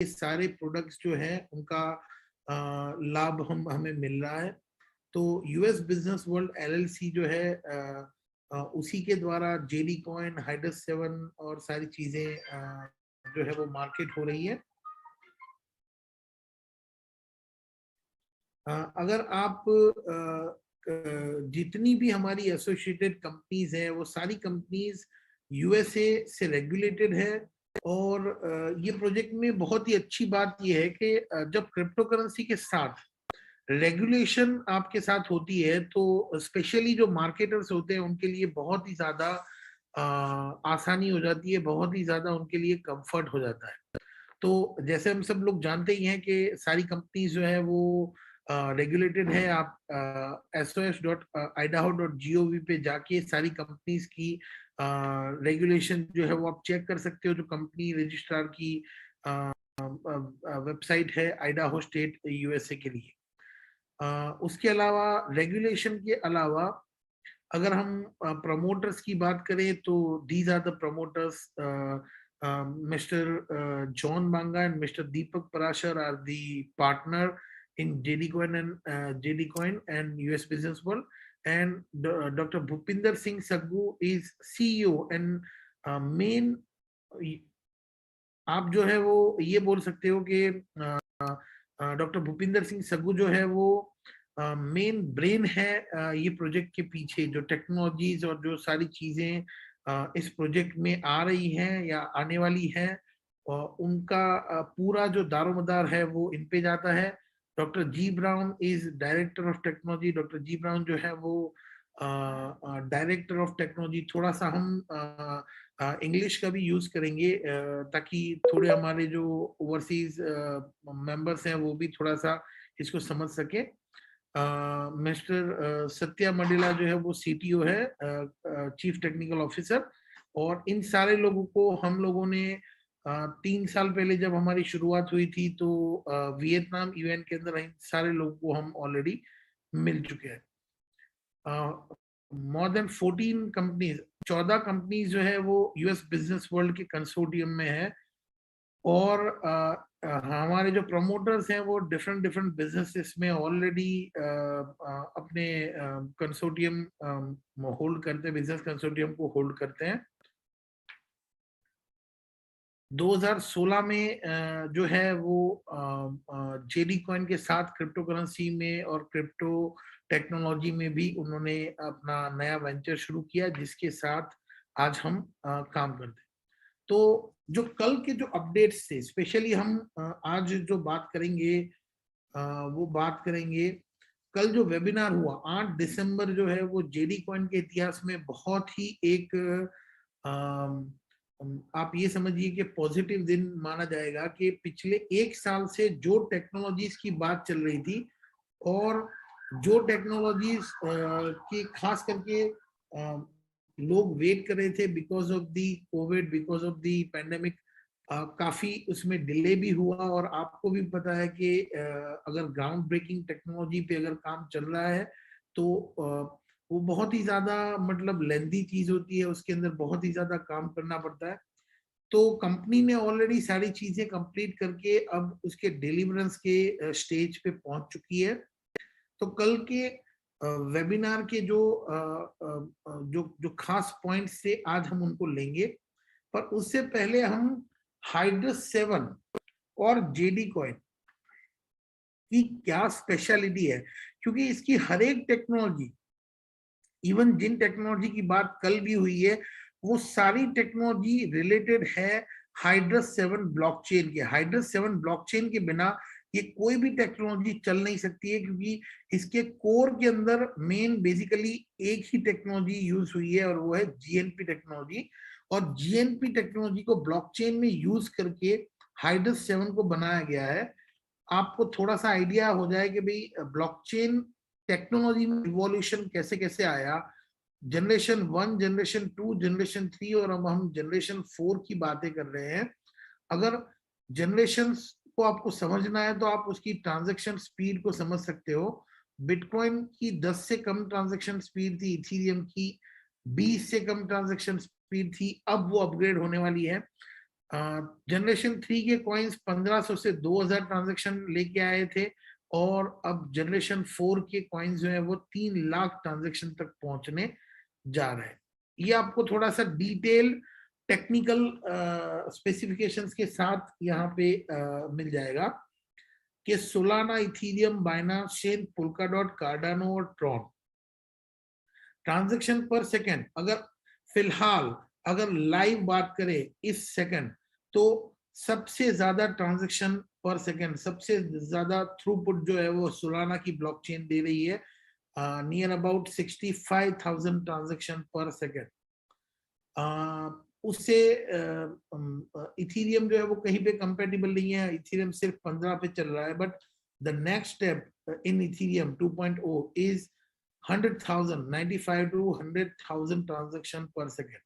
सारे प्रोडक्ट्स जो है उनका लाभ हमें मिल रहा है। तो यूएस बिजनेस वर्ल्ड एलएलसी जो है उसी के द्वारा जेडी कॉइन, हाइडस 7 और सारी चीजें जो है वो मार्केट हो रही है। अगर आप जितनी भी हमारी एसोसिएटेड कंपनीज है वो सारी कंपनीज यूएसए से रेगुलेटेड है। और ये प्रोजेक्ट में बहुत ही अच्छी बात ये है कि जब क्रिप्टो करेंसी के साथ रेगुलेशन आपके साथ होती है तो स्पेशली जो मार्केटर्स होते हैं उनके लिए बहुत ही ज्यादा आसानी हो जाती है, बहुत ही ज्यादा उनके लिए कंफर्ट हो जाता है। तो जैसे हम सब लोग जानते ही हैं कि सारी कंपनीज जो है वो रेगुलेटेड है। आप sos.idaho.gov पे जाके सारी कंपनीज की रेगुलेशन जो है वो आप चेक कर सकते हो। जो कंपनी रजिस्ट्रार की वेबसाइट है आइडाहो स्टेट यूएसए के लिए। उसके अलावा रेगुलेशन के अलावा अगर हम प्रमोटर्स की बात करें तो these are the promoters. Mr. John Banga and Mr. Deepak Parashar are the partner in JD Coin and US Business World, and Dr. Bhupinder Singh Saggu is CEO and main। आप जो है वो ये बोल सकते हो कि डॉक्टर भूपिंदर सिंह सग्गू जो है वो मेन ब्रेन है ये प्रोजेक्ट के पीछे। जो टेक्नोलॉजीज और जो सारी चीजें इस प्रोजेक्ट में आ रही हैं या आने वाली हैं उनका पूरा जो दारोमदार है वो इन पे जाता है। Doctor G Brown is director of technology. Doctor G Brown जो है वो डायरेक्टर ऑफ टेक्नोलॉजी। थोड़ा सा हम इंग्लिश का भी यूज करेंगे ताकि थोड़े हमारे जो ओवरसीज मेंबर्स हैं वो भी थोड़ा सा इसको समझ सके। मिस्टर सत्या मंडेला जो है वो सीटीओ है, चीफ टेक्निकल ऑफिसर। और इन सारे लोगों को हम लोगों ने 3 साल पहले जब हमारी शुरुआत हुई थी तो वियतनाम इवेंट के अंदर इन सारे लोगों को हम ऑलरेडी मिल चुके हैं। मोर देन 14 कंपनीज, 14 कंपनीज जो है वो यूएस बिजनेस वर्ल्ड के कंसोर्टियम में है। और हमारे जो प्रमोटर्स हैं वो डिफरेंट डिफरेंट बिजनेसेस में ऑलरेडी अपने कंसोर्टियम होल्ड करते हैं, बिजनेस कंसोर्टियम को होल्ड करते हैं। 2016 में जो है वो जेडी कॉइन के साथ क्रिप्टो करेंसी में और क्रिप्टो टेक्नोलॉजी में भी उन्होंने अपना नया वेंचर शुरू किया जिसके साथ आज हम काम करते हैं। तो जो कल के जो अपडेट्स थे स्पेशली हम आज जो बात करेंगे वो बात करेंगे कल जो वेबिनार हुआ 8 दिसंबर जो है वो जेडी कॉइन के इतिहास में बहुत ही एक आप ये समझिए कि पॉजिटिव दिन माना जाएगा कि पिछले 1 साल से जो टेक्नोलॉजीज की बात चल रही थी और जो टेक्नोलॉजीज की खास करके लोग वेट कर रहे थे because of the Covid, because of the pandemic, काफी उसमें डिले भी हुआ। और आपको भी पता है कि अगर ग्राउंड ब्रेकिंग टेक्नोलॉजी पे अगर काम चल रहा है तो वो बहुत ही ज्यादा मतलब लेंथी चीज होती है, उसके अंदर बहुत ही ज्यादा काम करना पड़ता है। तो कंपनी ने ऑलरेडी सारी चीजें कंप्लीट करके अब उसके डिलीवरेंस के स्टेज पे पहुंच चुकी है। तो कल के वेबिनार के जो जो खास पॉइंट्स थे आज हम उनको लेंगे। पर उससे पहले हम हाइड्रस 7 और जेडी कॉइन की क्या स्पेशलिटी है, क्योंकि इसकी हर एक टेक्नोलॉजी, इवन जिन टेक्नोलॉजी की बात कल भी हुई है वो सारी टेक्नोलॉजी रिलेटेड है हाइड्रस 7 ब्लॉकचेन के। हाइड्रस 7 ब्लॉकचेन के बिना ये कोई भी टेक्नोलॉजी चल नहीं सकती है, क्योंकि इसके कोर के अंदर मेन बेसिकली एक ही टेक्नोलॉजी यूज हुई है और वो है जीएनपी टेक्नोलॉजी। और जीएनपी टेक्नोलॉजी को ब्लॉकचेन में यूज करके हाइड्रस 7 को बनाया गया है। आपको थोड़ा सा आइडिया हो जाए कि भाई ब्लॉकचेन टेक्नोलॉजी में इवोल्यूशन कैसे कैसे आया। जनरेशन 1, जनरेशन 2, जनरेशन 3 और अब हम जनरेशन 4 की बातें कर रहे हैं। अगर जनरेशन को आपको समझना है तो आप उसकी ट्रांजैक्शन स्पीड को समझ सकते हो। बिटकॉइन की 10 से कम ट्रांजैक्शन स्पीड थी, इथेरियम की 20 से कम ट्रांजैक्शन स्पीड थी, अब वो अपग्रेड होने वाली है। जनरेशन 3 के कॉइन्स 1500 से 2000 ट्रांजेक्शन लेके आए थे, और अब जनरेशन 4 के कॉइन्स जो है वो 3 लाख ट्रांजेक्शन तक पहुंचने जा रहे हैं। ये आपको थोड़ा सा डिटेल टेक्निकल स्पेसिफिकेशंस के साथ यहाँ पे मिल जाएगा कि Solana, Ethereum, Binance chain, Polkadot, Cardano और ट्रॉन ट्रांजैक्शन पर सेकंड, अगर फिलहाल अगर लाइव बात करें इस सेकंड, तो सबसे ज्यादा ट्रांजैक्शन पर सेकंड, सबसे ज्यादा थ्रूपुट जो है वो सोलाना की ब्लॉकचेन दे रही है, नियर अबाउट 65,000 ट्रांजैक्शन पर सेकंड। उससे इथीरियम जो है वो कहीं पे कंपेटिबल नहीं है, इथीरियम सिर्फ 15 पे चल रहा है, but the next step in Ethereum 2.0 is 100,000, 95 to 100,000 transaction पर सेकेंड।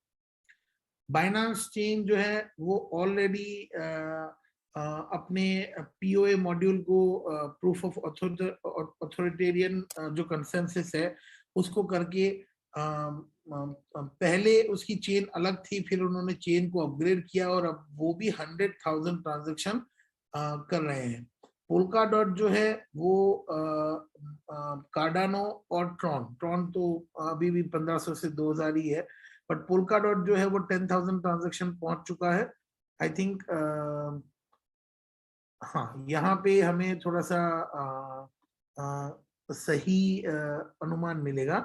बाइनांस चेन जो है वो ऑलरेडी अपने पीओए मॉड्यूल को प्रूफ ऑफ अथॉरिटेरियन जो कंसेंसस है उसको करके पहले उसकी चेन अलग थी, फिर उन्होंने चेन को अपग्रेड किया और अब वो भी 100,000 ट्रांजैक्शन कर रहे हैं। पोल्का डॉट जो है वो कार्डानो और ट्रॉन तो अभी भी 1500 से 2000 ही है, बट पोल्का डॉट जो है वो 10,000 ट्रांजैक्शन पहुंच चुका है। आई थिंक हाँ, यहाँ पे हमें थोड़ा सा सही अनुमान मिलेगा।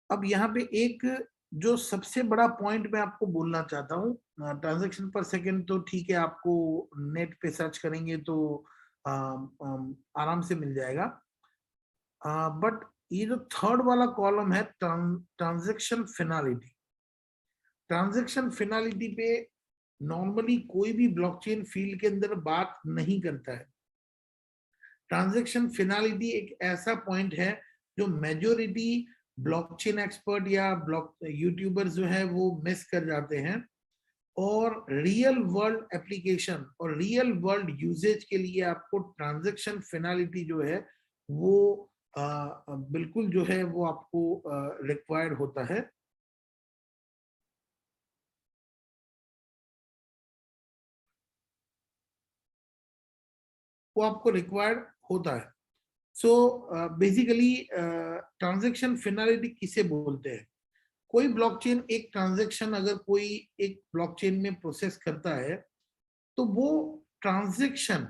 अब यहाँ पे एक जो सबसे बड़ा पॉइंट मैं आपको बोलना चाहता हूँ, ट्रांजैक्शन पर सेकंड तो ठीक है, आपको नेट पे सर्च करेंगे तो आराम से मिल जाएगा, बट ये जो थर्ड वाला कॉलम है ट्रांजैक्शन फिनालिटी, ट्रांजैक्शन फिनालिटी पे नॉर्मली कोई भी ब्लॉकचेन फील्ड के अंदर बात नहीं करता है। ट्रांजैक्शन फिनालिटी एक ऐसा पॉइंट है जो मेजोरिटी ब्लॉकचेन एक्सपर्ट या ब्लॉक यूट्यूबर्स जो है वो मिस कर जाते हैं, और रियल वर्ल्ड एप्लीकेशन और रियल वर्ल्ड यूजेज के लिए आपको ट्रांजैक्शन फिनालिटी जो है वो बिल्कुल जो है वो आपको रिक्वायर्ड होता है। वो आपको रिक्वायर्ड होता है। सो बेसिकली ट्रांजैक्शन फिनालिटी किसे बोलते हैं? कोई ब्लॉकचेन एक ट्रांजैक्शन अगर कोई एक ब्लॉकचेन में प्रोसेस करता है, तो वो ट्रांजैक्शन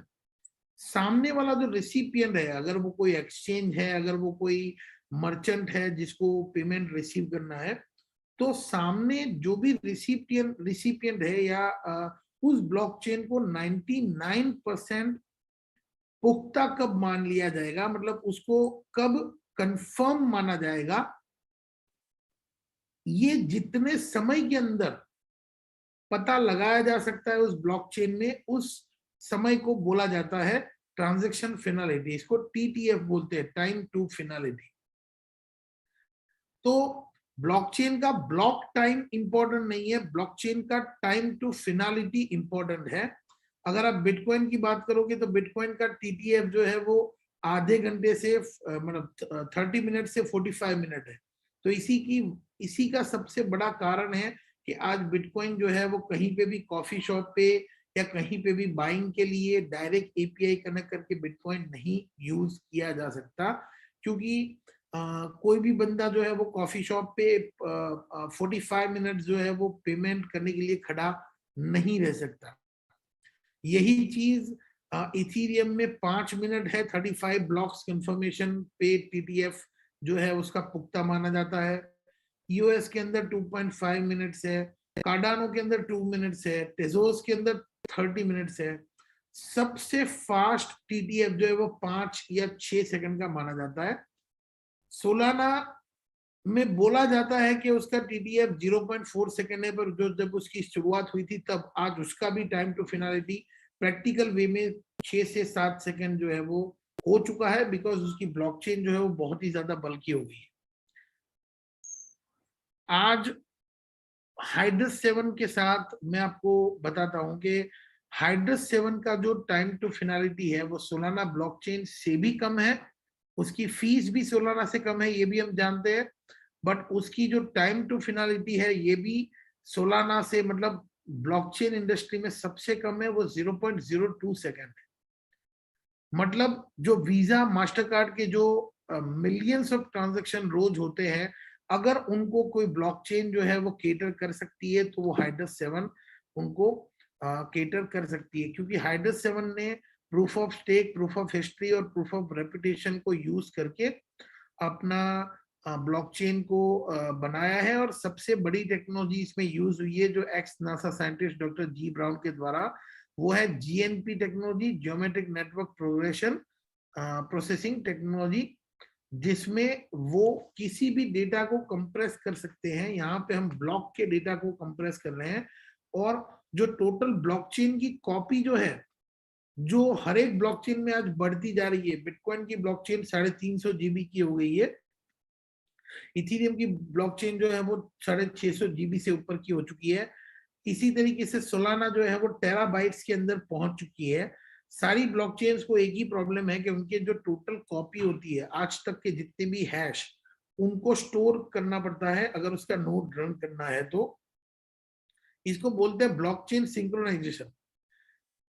सामने वाला जो रिसिपिएंट है, अगर वो कोई एक्सचेंज है, अगर वो कोई मर्चेंट है जिसको पेमेंट रिसीव करना है, तो सामने जो भी रिसिपिएंट है या उस ब्लॉकचेन को 99% पुख्ता कब मान लिया जाएगा, मतलब उसको कब कंफर्म माना जाएगा, ये जितने समय के अंदर पता लगाया जा सकता है उस ब्लॉकचेन में, उस समय को बोला जाता है ट्रांजैक्शन फिनालिटी। इसको टीटीएफ बोलते हैं, टाइम टू फिनालिटी। तो ब्लॉकचेन का ब्लॉक टाइम इंपॉर्टेंट नहीं है, ब्लॉकचेन का टाइम टू फिनालिटी इंपॉर्टेंट है। अगर आप बिटकॉइन की बात करोगे तो बिटकॉइन का टीटीएफ जो है वो आधे घंटे से मतलब 30 मिनट से 45 मिनट है। तो इसी का सबसे बड़ा कारण है कि आज बिटकॉइन जो है वो कहीं पे भी कॉफी शॉप पे या कहीं पे भी बाइंग के लिए डायरेक्ट एपीआई कनेक्ट करके बिटकॉइन नहीं यूज किया जा सकता, क्योंकि कोई भी बंदा जो है वो कॉफी शॉप पे 45 मिनट जो है वो पेमेंट करने के लिए खड़ा नहीं रह सकता। यही चीज इथीरियम में 5 मिनट है, 35 ब्लॉक्स कंफर्मेशन पे टीटीएफ जो है उसका पुख्ता माना जाता है। यूएस के अंदर 2.5 मिनट्स है, कार्डानो के अंदर 2 मिनट्स है, टेजोस के अंदर 30 मिनट्स है। सबसे फास्ट टीटीएफ जो है वो 5 या 6 सेकंड का माना जाता है। सोलाना में बोला जाता है कि उसका टीटीएफ 0.4 सेकंड है, पर जो जब उसकी शुरुआत हुई थी तब आज उसका भी टाइम टू फिनालिटी प्रैक्टिकल वे में 6 से 7 सेकंड जो है वो हो चुका है, बिकॉज उसकी ब्लॉकचेन जो है वो बहुत ही ज्यादा बल्कि हो गई है। आज हाइड्रस 7 के साथ मैं आपको बताता हूं कि हाइड्रस 7 का जो टाइम टू फिनालिटी है वो सोलाना ब्लॉकचेन से भी कम है, उसकी फीस भी सोलाना से कम है, ये भी हम जानते हैं, बट उसकी जो टाइम टू फिनालिटी है ये भी सोलाना से मतलब ब्लॉकचेन इंडस्ट्री में सबसे कम है वो 0.02 सेकेंड है। मतलब जो वीजा मास्टर कार्ड के जो मिलियंस ऑफ ट्रांजैक्शन रोज होते हैं, अगर उनको कोई ब्लॉकचेन जो है वो केटर कर सकती है तो वो हाइड्रस 7 उनको केटर कर सकती है, क्योंकि हाइड्रस 7 ने proof of stake, proof of history और प्रूफ ऑफ रेपुटेशन को यूज करके अपना ब्लॉकचेन को बनाया है। और सबसे बड़ी टेक्नोलॉजी इसमें यूज हुई है जो x NASA scientist doctor G brown के द्वारा, वो है GNP technology, geometric network progression processing technology, जिसमें वो किसी भी डेटा को कंप्रेस कर सकते हैं। यहाँ पे हम ब्लॉक के डेटा को कंप्रेस कर रहे हैं, और जो टोटल ब्लॉकचेन की कॉपी जो है, जो हर एक ब्लॉकचेन में आज बढ़ती जा रही है। बिटकॉइन की ब्लॉकचेन 350 जीबी की हो गई है, इथेरियम की ब्लॉकचेन जो है वो 650 जीबी से ऊपर की हो चुकी है। इसी तरीके से सोलाना जो है वो टेराबाइट्स के अंदर पहुंच चुकी है। सारी ब्लॉकचेन्स को एक ही प्रॉब्लम है कि उनके जो टोटल कॉपी होती है, आज तक के जितने भी हैश, उनको स्टोर करना पड़ता है अगर उसका नोड रन करना है तो। इसको बोलते हैं ब्लॉकचेन सिंक्रोनाइजेशन।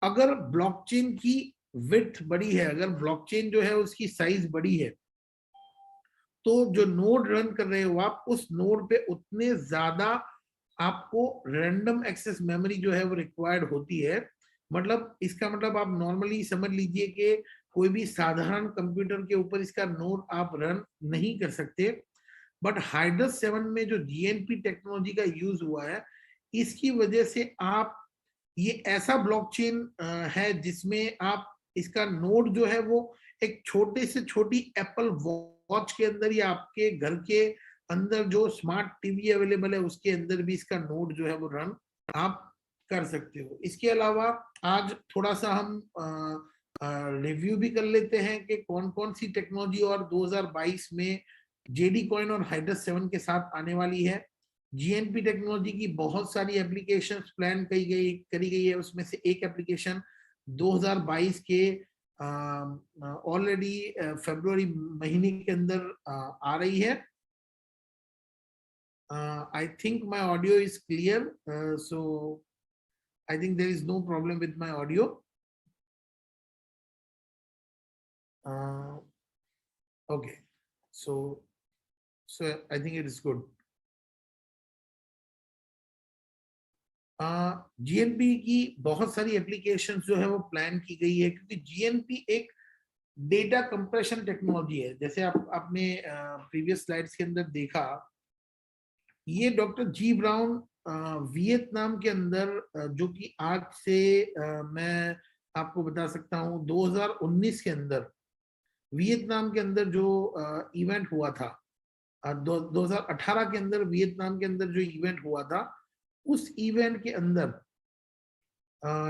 अगर ब्लॉकचेन की विड्थ बड़ी है, अगर ब्लॉकचेन जो है उसकी साइज बड़ी है, तो जो नोड रन कर रहे हो आप, उस नोड पे उतने ज्यादा आपको रैंडम एक्सेस मेमोरी जो है वो रिक्वायर्ड होती है। मतलब इसका मतलब आप नॉर्मली समझ लीजिए कि कोई भी साधारण कंप्यूटर के ऊपर इसका नोड आप रन नहीं कर सकते। बट हाइड्रस 7 में जो जीएनपी टेक्नोलॉजी का यूज हुआ है, इसकी वजह से आप, ये ऐसा ब्लॉकचेन है जिसमें आप इसका नोड जो है वो एक छोटे से छोटी एप्पल वॉच के अंदर या आपके घर के अंदर जो स्मार्ट टीवी अवेलेबल है उसके अंदर भी इसका नोड जो है वो रन आप कर सकते हो। इसके अलावा आज थोड़ा सा हम रिव्यू भी कर लेते हैं कि कौन कौन सी टेक्नोलॉजी और 2022 में जेडी कॉइन और हाइड्रस 7 के साथ आने वाली है। जीएनपी टेक्नोलॉजी की बहुत सारी एप्लीकेशंस प्लान करी गई है, उसमें से एक एप्लीकेशन 2022 के ऑलरेडी फरवरी महीने के अंदर आ रही है। I think my audio is clear, so I think there is no problem with my audio. Okay, so I think it is good. GNP की बहुत सारी एप्लीकेशन जो है वो प्लान की गई है, क्योंकि जीएनपी एक डेटा कंप्रेशन टेक्नोलॉजी है। जैसे आपने प्रीवियस स्लाइड्स के अंदर देखा, ये डॉक्टर जी ब्राउन वियतनाम के अंदर, जो कि आज से मैं आपको बता सकता हूँ 2019 के अंदर वियतनाम के अंदर जो इवेंट हुआ था, 2018 के अंदर वियतनाम के अंदर जो इवेंट हुआ था, उस इवेंट के अंदर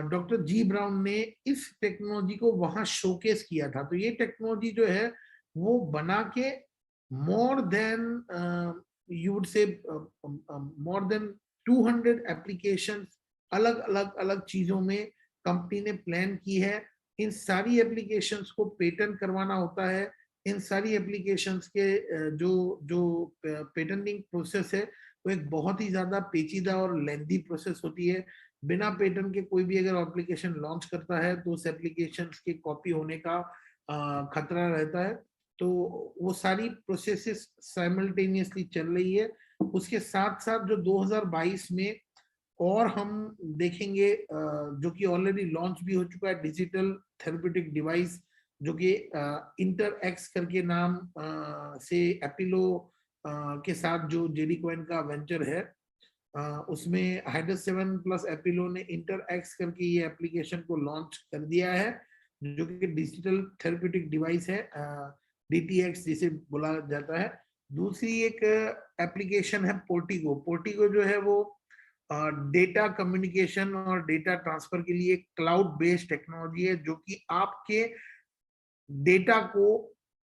डॉक्टर जी ब्राउन ने इस टेक्नोलॉजी को वहां शोकेस किया था। तो ये टेक्नोलॉजी जो है वो बना के more than you would say more than 200 applications अलग अलग चीजों में कंपनी ने प्लान की है। इन सारी एप्लीकेशंस को पेटेंट करवाना होता है। इन सारी एप्लीकेशंस के जो जो पेटेंटिंग प्रोसेस है वो एक बहुत ही ज्यादा पेचीदा और लेंथी प्रोसेस होती है। बिना पेटेंट के कोई भी अगर एप्लीकेशन लॉन्च करता है तो उस एप्लीकेशन के कॉपी होने का खतरा रहता है। तो वो सारी प्रोसेसेस साइमल्टेनियसली चल रही है। उसके साथ साथ जो 2022 में और हम देखेंगे, जो कि ऑलरेडी लॉन्च भी हो चुका है, डिजिटल थेरेप्यूटिक डिवाइस, जो कि इंटर एक्स करके नाम से एपिलो के साथ जो जेडी कॉइन का वेंचर है, उसमें हाइड्रस 7 प्लस एपिलो ने इंटर एक्स करके ये एप्लीकेशन को लॉन्च कर दिया है, जो कि डिजिटल थेरेप्यूटिक डिवाइस है, DTX जिसे बोला जाता है। दूसरी एक एप्लीकेशन है पोर्टिगो। पोर्टिगो जो है वो डेटा कम्युनिकेशन और डेटा ट्रांसफर के लिए क्लाउड बेस्ड टेक्नोलॉजी है, जो कि आपके डेटा को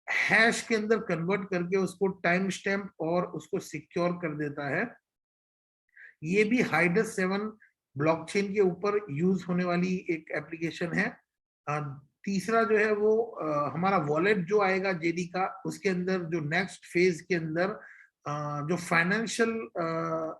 हैश के अंदर कन्वर्ट करके उसको टाइम स्टैम्प और उसको सिक्योर कर देता है। ये भी हाइड्रस 7 ब्लॉकचेन के ऊपर यूज होने वाली एक एप्लीकेशन है। तीसरा जो है वो हमारा वॉलेट जो आएगा जेडी का, उसके अंदर जो नेक्स्ट फेज के अंदर जो फाइनेंशियल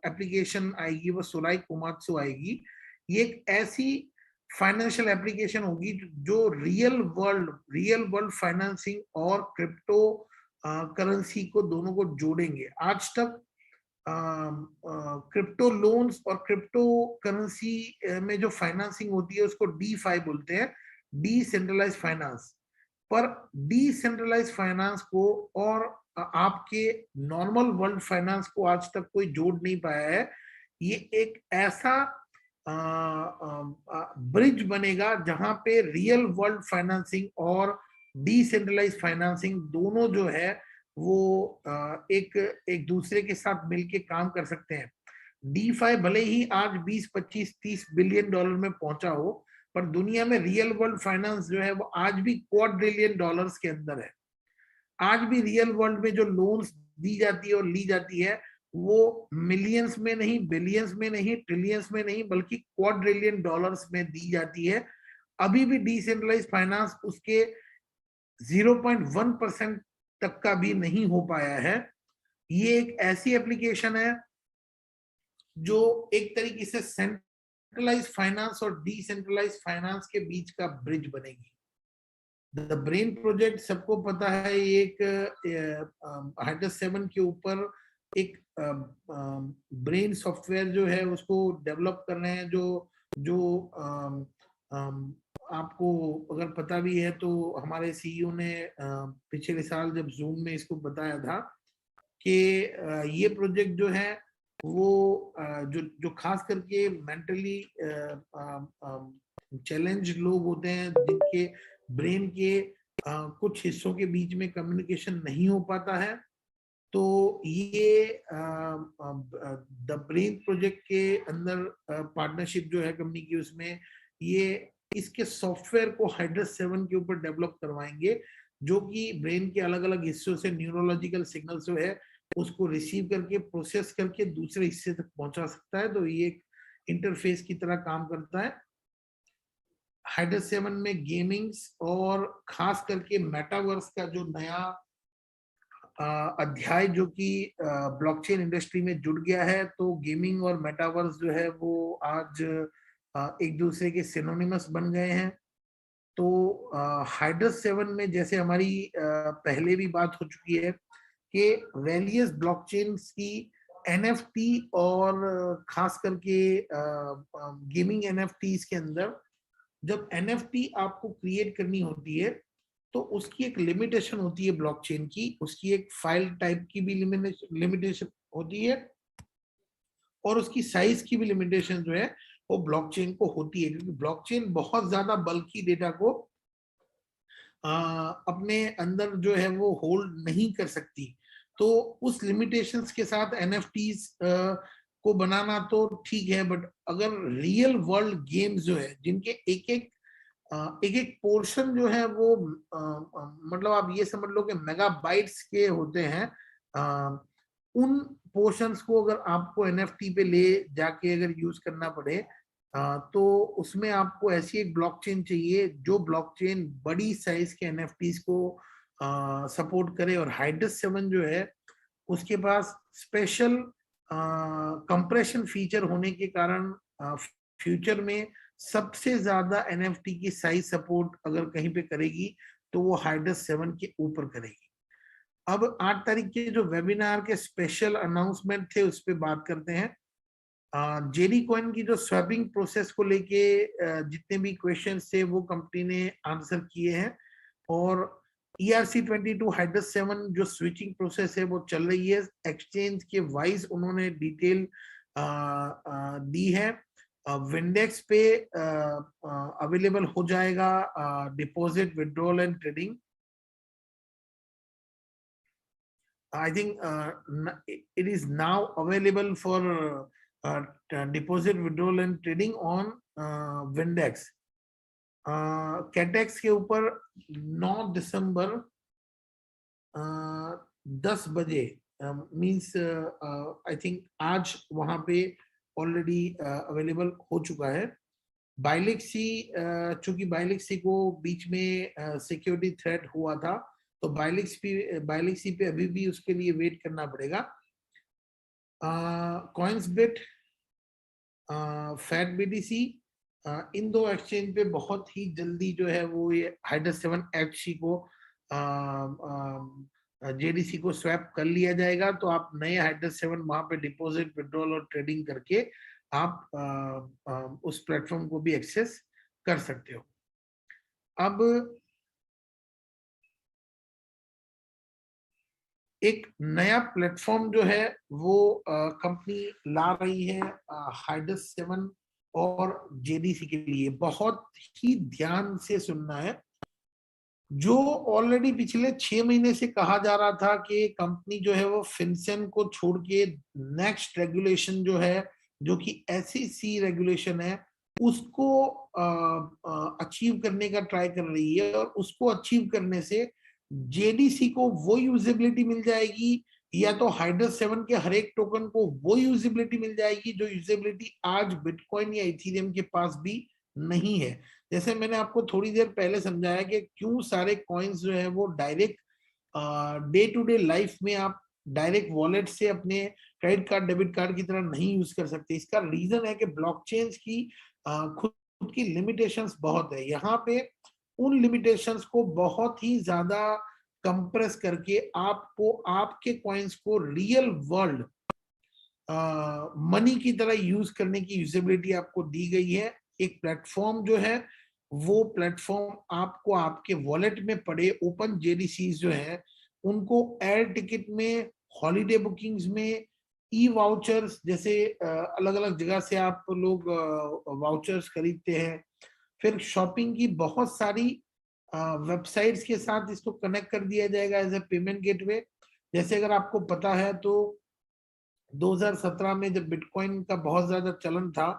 एप्लीकेशन आएगी वो सोलाई कोमात्सु आएगी। ये एक ऐसी फाइनेंशियल एप्लीकेशन होगी जो रियल वर्ल्ड फाइनेंसिंग और क्रिप्टो करेंसी को दोनों को जोड़ेंगे। आज तक क्रिप्टो लोन्स और क्रिप्टो करेंसी में जो फाइनेंसिंग होती है उसको DeFi बोलते हैं, डिसेंट्रलाइज फाइनेंस। पर डिसेंट्रलाइज फाइनेंस को और आपके नॉर्मल वर्ल्ड फाइनेंस को आज तक कोई जोड़ नहीं पाया है। ये एक ऐसा ब्रिज बनेगा जहां पे रियल वर्ल्ड फाइनेंसिंग और डिसेंट्रलाइज फाइनेंसिंग दोनों जो है वो एक दूसरे के साथ मिलके काम कर सकते हैं। DeFi भले ही आज 20, 25, 30 बिलियन डॉलर में पहुंचा हो, पर दुनिया में रियल वर्ल्ड फाइनेंस जो है वो आज भी क्वाड्रिलियन डॉलर्स के अंदर है। आज भी रियल वर्ल्ड में जो लोन्स दी जाती है और ली जाती है वो मिलियंस में नहीं, बिलियंस में नहीं, ट्रिलियंस में नहीं, बल्कि क्वाड्रिलियन डॉलर्स में दी जाती है। अभी भी डिसेंट्रलाइज फाइनेंस उसके 0.1% तक का भी नहीं हो पाया है। ये एक ऐसी एप्लीकेशन है जो एक तरीके से सेंट्रलाइज फाइनेंस और डिसेंट्रलाइज फाइनेंस के बीच का ब्रिज बनेगी। द ब्रेन प्रोजेक्ट सबको पता है, ये एक हाइड्रस 7 के ऊपर एक ब्रेन सॉफ्टवेयर जो है उसको डेवलप कर रहे हैं, जो आपको अगर पता भी है तो हमारे CEO ने पिछले साल जब जूम में इसको बताया था कि ये प्रोजेक्ट जो है वो जो खास करके मेंटली चैलेंज लोग होते हैं, जिनके ब्रेन के कुछ हिस्सों के बीच में कम्युनिकेशन नहीं हो पाता है, तो ये द ब्रेन प्रोजेक्ट के अंदर पार्टनरशिप जो है कंपनी की, उसमें ये इसके सॉफ्टवेयर को हाइड्रस 7 के ऊपर डेवलप करवाएंगे, जो कि ब्रेन के अलग अलग हिस्सों से न्यूरोलॉजिकल सिग्नल जो है उसको रिसीव करके प्रोसेस करके दूसरे हिस्से तक पहुंचा सकता है। तो ये एक इंटरफेस की तरह काम करता है। हाइड्रस 7 में गेमिंग्स और खास करके मेटावर्स का जो नया अध्याय जो कि ब्लॉकचेन इंडस्ट्री में जुड़ गया है, तो गेमिंग और मेटावर्स जो है वो आज एक दूसरे के सिनोनिमस बन गए हैं। तो हाइड्रस 7 में जैसे हमारी पहले भी बात हो चुकी है कि वेरियस ब्लॉकचेन्स की NFT और खास करके गेमिंग NFTs के अंदर जब NFT आपको क्रिएट करनी होती है तो उसकी एक लिमिटेशन होती है ब्लॉकचेन की, उसकी एक फाइल टाइप की भी लिमिटेशन होती है और उसकी साइज की भी लिमिटेशन जो है वो ब्लॉकचेन को होती है, क्योंकि ब्लॉकचेन बहुत ज्यादा बल्की डेटा को अपने अंदर जो है वो होल्ड नहीं कर सकती। तो उस लिमिटेशंस के साथ NFTs को बनाना तो ठीक है, बट अगर रियल वर्ल्ड गेम्स जो है जिनके एक एक पोर्शन जो है वो मतलब आप ये समझ लो कि मेगाबाइट्स के होते हैं, उन पोर्शंस को अगर आपको NFT पे ले जाके अगर यूज करना पड़े तो उसमें आपको ऐसी एक ब्लॉकचेन चाहिए जो ब्लॉकचेन बड़ी साइज के NFTs को सपोर्ट करे। और हाइड्रस 7 जो है उसके पास स्पेशल कंप्रेशन फीचर होने के कारण फ्यूचर में सबसे ज्यादा NFT की साइज सपोर्ट अगर कहीं पे करेगी तो वो हाइड्रस 7 के ऊपर करेगी। अब 8 तारीख के जो वेबिनार के स्पेशल अनाउंसमेंट थे उस पर बात करते हैं। जेडी कॉइन की जो स्वैपिंग प्रोसेस को लेके जितने भी क्वेश्चंस थे वो कंपनी ने आंसर किए हैं, और ERC-22 हाइड्रस 7 जो स्विचिंग प्रोसेस है वो चल रही है। एक्सचेंज के वाइज उन्होंने डिटेल दी है। विंडेक्स पे अवेलेबल हो जाएगा deposit, withdrawal and trading. I think it is now available for deposit, withdrawal and trading on Windex. कैटेक्स के ऊपर 9 दिसंबर 10 बजे मींस आई थिंक आज वहां पे ऑलरेडी अवेलेबल हो चुका है। बाइलेक्सी, चूंकि बाइलेक्सी को बीच में सिक्योरिटी थ्रेट हुआ था तो बाइलेक्सी पे अभी भी उसके लिए वेट करना पड़ेगा। कॉइन्सबिट, फैट बीटीसी, इन दो एक्सचेंज पे बहुत ही जल्दी जो है वो ये हाइड्रस 7 HC को जेडीसी को स्वैप कर लिया जाएगा। तो आप नए हाइड्रस 7 वहां पे डिपॉजिट, विड्रॉल और ट्रेडिंग करके आप उस प्लेटफॉर्म को भी एक्सेस कर सकते हो। अब एक नया प्लेटफॉर्म जो है वो कंपनी ला रही है हाइड्रस 7 और जेडीसी के लिए। बहुत ही ध्यान से सुनना है। जो ऑलरेडी पिछले 6 महीने से कहा जा रहा था कि कंपनी जो है वो फिनसेन को छोड़ के नेक्स्ट रेगुलेशन जो है, जो कि SEC रेगुलेशन है, उसको अचीव करने का ट्राई कर रही है। और उसको अचीव करने से जेडीसी को वो यूजेबिलिटी मिल जाएगी, या तो हाइड्रस 7 के हर एक टोकन को वो यूजेबिलिटी मिल जाएगी जो यूजेबिलिटी आज बिटकॉइन या इथेरियम के पास भी नहीं है। जैसे मैंने आपको थोड़ी देर पहले समझाया कि क्यों सारे कॉइन्स जो है वो direct day to day life में आप डायरेक्ट वॉलेट से अपने क्रेडिट कार्ड, डेबिट कार्ड की तरह नहीं यूज कर सकते। इसका रीजन है कि ब्लॉकचेन्स की खुद की लिमिटेशंस बहुत है। यहाँ पे उन लिमिटेशंस को बहुत ही ज्यादा कंप्रेस करके आपको आपके कॉइन्स को रियल वर्ल्ड मनी की तरह यूज करने की यूजेबिलिटी आपको दी गई है। एक प्लेटफॉर्म जो है वो प्लेटफॉर्म आपको आपके वॉलेट में पड़े ओपन जेडीसी जो है उनको एयर टिकट में, हॉलीडे बुकिंग्स में, ई वाउचर्स, जैसे अलग अलग जगह से आप लोग वाउचर्स खरीदते हैं, फिर शॉपिंग की बहुत सारी वेबसाइट्स के साथ इसको कनेक्ट कर दिया जाएगा एज ए पेमेंट गेटवे। जैसे अगर आपको पता है तो 2017 में जब बिटकॉइन का बहुत ज्यादा चलन था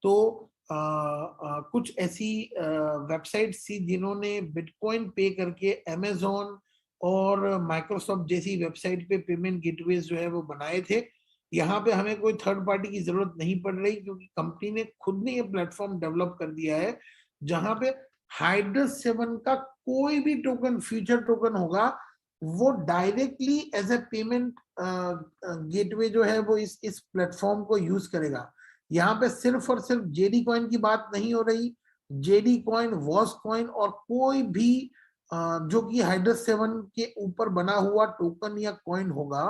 तो कुछ ऐसी वेबसाइट्स थी जिन्होंने बिटकॉइन पे करके अमेजोन और माइक्रोसॉफ्ट जैसी वेबसाइट पे पेमेंट गेटवेज जो है वो बनाए थे। यहाँ पे हमें कोई थर्ड पार्टी की जरूरत नहीं पड़ रही, क्योंकि कंपनी ने खुद ने ये प्लेटफॉर्म डेवलप कर दिया है जहां पे हाइड्रस 7 का कोई भी टोकन, फ्यूचर टोकन होगा, वो directly as a payment gateway जो है वो इस प्लेटफॉर्म को यूज करेगा। यहाँ पे सिर्फ और सिर्फ जेडी कॉइन की बात नहीं हो रही। जेडी कॉइन, वॉस कॉइन और कोई भी जो कि हाइड्रस 7 के ऊपर बना हुआ टोकन या कॉइन होगा,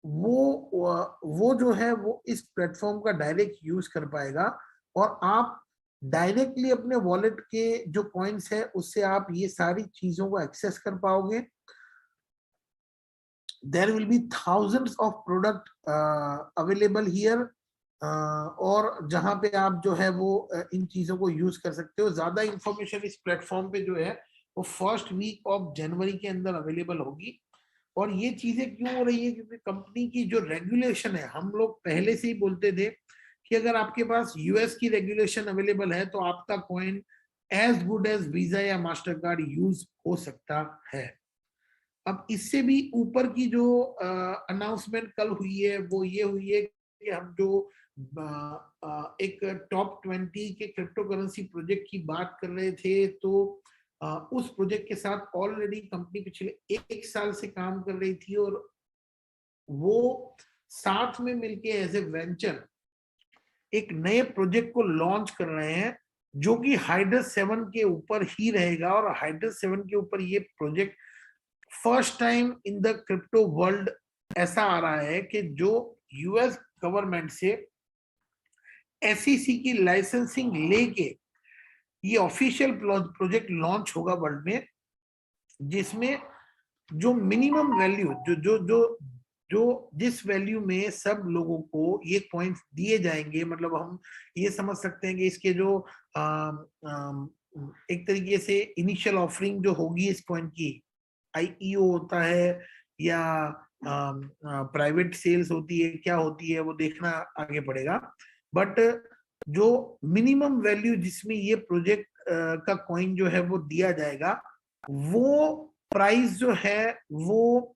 वो जो है वो इस प्लेटफॉर्म का डायरेक्ट यूज कर पाएगा। और आप डायरेक्टली अपने वॉलेट के जो कॉइन्स है उससे आप ये सारी चीजों को एक्सेस कर पाओगे। there will be thousands of product available here, और जहां पे आप जो है वो इन चीजों को यूज कर सकते हो। ज्यादा इंफॉर्मेशन इस प्लेटफॉर्म पे जो है वो फर्स्ट वीक ऑफ जनवरी के अंदर अवेलेबल होगी। और ये चीजें क्यों हो रही है, क्योंकि कंपनी की जो रेगुलेशन है, हम लोग पहले से ही बोलते थे कि अगर आपके पास यूएस की रेगुलेशन अवेलेबल है तो आपका coin as good as Visa या मास्टर कार्ड यूज हो सकता है। अब इससे भी ऊपर की जो अनाउंसमेंट कल हुई है वो ये हुई है कि हम जो एक टॉप 20 के क्रिप्टो करेंसी प्रोजेक्ट की बात कर रहे थे, तो उस प्रोजेक्ट के साथ ऑलरेडी कंपनी पिछले 1 साल से काम कर रही थी और वो साथ में मिलके एज ए वेंचर एक नए प्रोजेक्ट को लॉन्च कर रहे हैं जो कि हाइड्रस 7 के ऊपर ही रहेगा। और हाइड्रस 7 के ऊपर ये project first time in the crypto world ऐसा आ रहा है कि जो यूएस गवर्नमेंट से SEC की लाइसेंसिंग लेके ये ऑफिशियल प्रोजेक्ट लॉन्च होगा वर्ल्ड में, जिसमें जो मिनिमम वैल्यू जो जो जो जो जिस वैल्यू में सब लोगों को ये पॉइंट्स दिए जाएंगे, मतलब हम ये समझ सकते हैं कि इसके जो एक तरीके से इनिशियल ऑफरिंग जो होगी इस कॉइन की, IEO होता है या प्राइवेट सेल्स होती है, क्या होती है वो देखना आगे पड़ेगा। बट जो मिनिमम वैल्यू जिसमें ये प्रोजेक्ट का कॉइन जो है वो दिया जाएगा, वो प्राइस जो है वो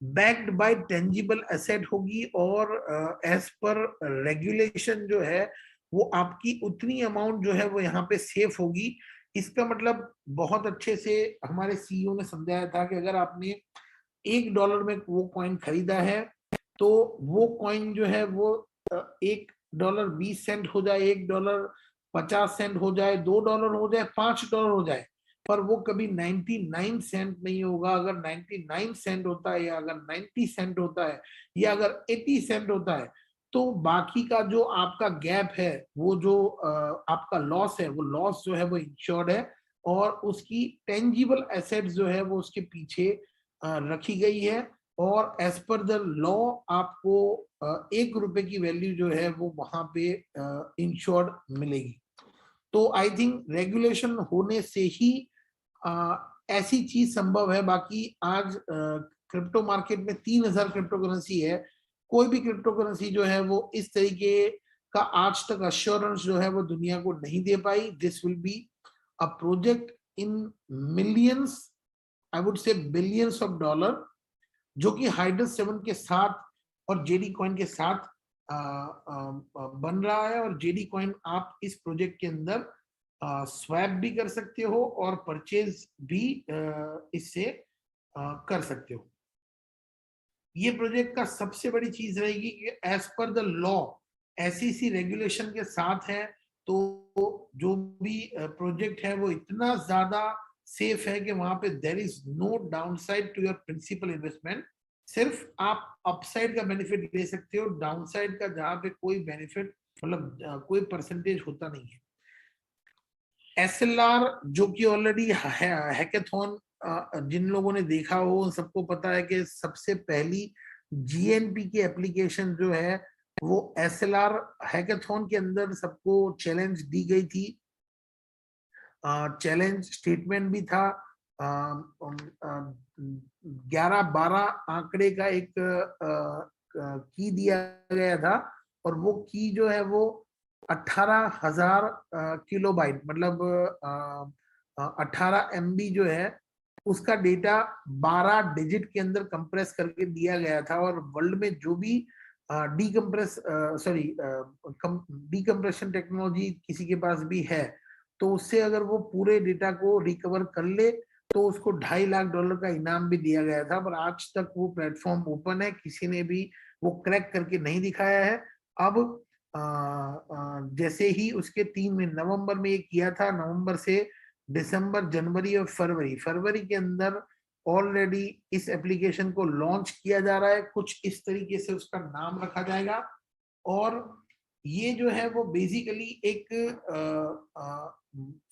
बैक्ड बाय टेंजिबल एसेट होगी। और एज पर रेगुलेशन जो है वो आपकी उतनी अमाउंट जो है वो यहाँ पे सेफ होगी। इसका मतलब बहुत अच्छे से हमारे CEO ने समझाया था कि अगर आपने $1 में वो कॉइन खरीदा है तो वो कॉइन जो है वो $1.20 हो जाए, $1.50 हो जाए, $2 हो जाए, $5 हो जाए, पर वो कभी 99 सेंट नहीं होगा। अगर 99 सेंट होता है, या अगर 90 सेंट होता है, या अगर 80 सेंट होता है, तो बाकी का जो आपका गैप है, वो जो आपका लॉस है, वो लॉस जो है वो इंश्योर्ड है, और उसकी टेंजिबल एसेट्स जो है वो उसके पीछे रखी गई है, और एज पर द लॉ आपको ₹1 की वैल्यू जो है वो वहां पे इंश्योर्ड मिलेगी। तो आई थिंक रेगुलेशन होने से ही ऐसी चीज संभव है। बाकी आज क्रिप्टो मार्केट में 3000 क्रिप्टो करेंसी है। कोई भी क्रिप्टो करेंसी जो है वो इस तरीके का आज तक अश्योरेंस जो है वो दुनिया को नहीं दे पाई। This will be a project in millions, I would say billions of dollar, जो कि हाइड्रस 7 के साथ और जेडी कॉइन के साथ बन रहा है। और जेडी कॉइन आप इस प्रोजेक्ट के अंदर स्वैप भी कर सकते हो और परचेज भी इससे कर सकते हो। ये प्रोजेक्ट का सबसे बड़ी चीज रहेगी कि as per the law SEC regulation के साथ है, तो जो भी प्रोजेक्ट है वो इतना ज्यादा सेफ है कि वहां पे there is no downside to your principal investment. सिर्फ आप अपसाइड का बेनिफिट ले सकते हो, डाउनसाइड का जहां पे कोई बेनिफिट मतलब कोई परसेंटेज होता नहीं है। एसएलआर जो कि ऑलरेडी हैकेथॉन जिन लोगों ने देखा हो उन सबको पता है कि सबसे पहली जीएनपी की एप्लीकेशन जो है वो एसएलआर हैकेथॉन के अंदर सबको चैलेंज दी गई थी। चैलेंज स्टेटमेंट भी था। 11-12 आंकड़े का एक की दिया गया था, और वो की जो है वो 18,000 किलोबाइट मतलब 18 MB जो है उसका डेटा 12 डिजिट के अंदर कंप्रेस करके दिया गया था। और वर्ल्ड में जो भी डीकम्प्रेशन टेक्नोलॉजी किसी के पास भी है, तो उससे अगर वो पूरे डेटा को रिकवर कर ले तो उसको $2.5 लाख का इनाम भी दिया गया था। पर आज तक वो प्लेटफॉर्म ओपन है, किसी ने भी वो क्रैक करके नहीं दिखाया है। अब जैसे ही उसके 3 नवंबर में ये किया था, नवंबर से दिसंबर, जनवरी और फरवरी के अंदर ऑलरेडी इस एप्लीकेशन को लॉन्च किया जा रहा है। कुछ इस तरीके से उसका नाम रखा जाएगा, और ये जो है वो बेसिकली एक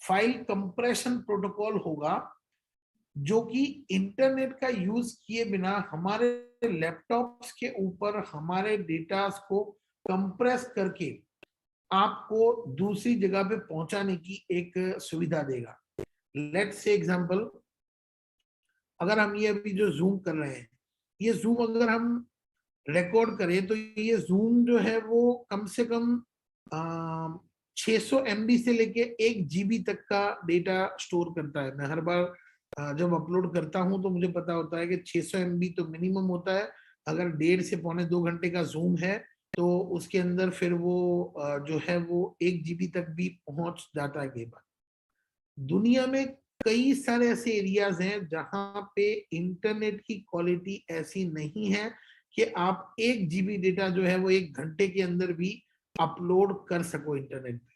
फाइल कंप्रेशन प्रोटोकॉल होगा, जो कि इंटरनेट का यूज किए बिना हमारे लैपटॉप्स के ऊपर हमारे डेटास को कंप्रेस करके आपको दूसरी जगह पे पहुंचाने की एक सुविधा देगा। लेट्स से एग्जांपल, अगर हम ये अभी जो जूम कर रहे हैं, ये जूम अगर हम रिकॉर्ड करें तो ये जूम जो है वो कम से कम 600 MB से लेके 1 GB तक का डेटा स्टोर करता है। मैं हर बार जब अपलोड करता हूं तो मुझे पता होता है कि 600 MB तो मिनिमम होता है। अगर 1.5 से पौने 2 घंटे का जूम है तो उसके अंदर फिर वो जो है वो 1 GB तक भी पहुंच जाता है कई बार। दुनिया में कई सारे ऐसे एरियाज हैं जहां पे इंटरनेट की क्वालिटी ऐसी नहीं है कि आप 1 GB डेटा जो है वो 1 घंटे के अंदर भी अपलोड कर सको इंटरनेट पे।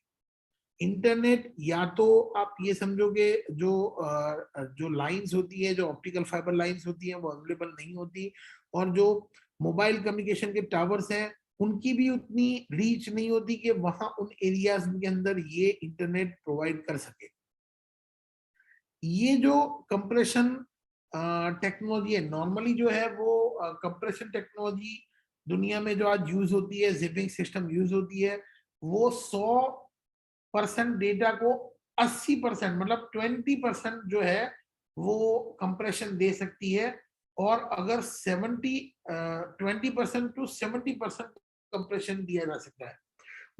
इंटरनेट या तो आप ये समझोगे जो लाइंस होती है, जो ऑप्टिकल फाइबर लाइंस होती हैं वो अवेलेबल नहीं होती, और जो मोबाइल कम्युनिकेशन के टावर्स हैं उनकी भी उतनी रीच नहीं होती कि वहां उन एरियाज के अंदर ये इंटरनेट प्रोवाइड कर सके। ये जो कंप्रेशन टेक्नोलॉजी है, नॉर्मली जो है वो कंप्रेशन टेक्नोलॉजी दुनिया में जो आज यूज होती है, जिपिंग सिस्टम यूज होती है, वो 100% डेटा को 80% मतलब 20% जो है वो कंप्रेशन दे सकती है। और अगर 20% टू 70% कंप्रेशन दिया जा सकता है,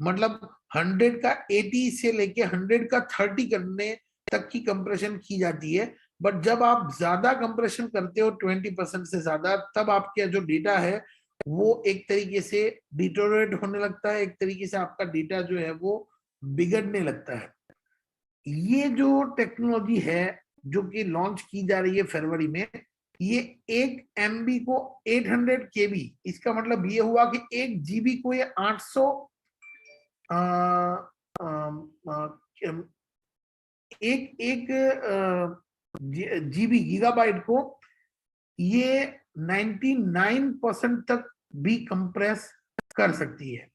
मतलब 100 का 80 से लेके 100 का 30 करने तक की कंप्रेशन की जाती है। बट जब आप ज्यादा कंप्रेशन करते हो 20% से ज्यादा, तब आपका जो डेटा है वो एक तरीके से डिटोरेट होने लगता है, एक तरीके से आपका डेटा जो है वो बिगड़ने लगता है। ये जो टेक्नोलॉजी है जो कि लॉन्च की जा रही है फरवरी में, ये 1 MB को 800 KB, इसका मतलब ये हुआ कि 1 GB को ये 800 एक GB गीगाबाइट को ये 99% तक भी कंप्रेस कर सकती है।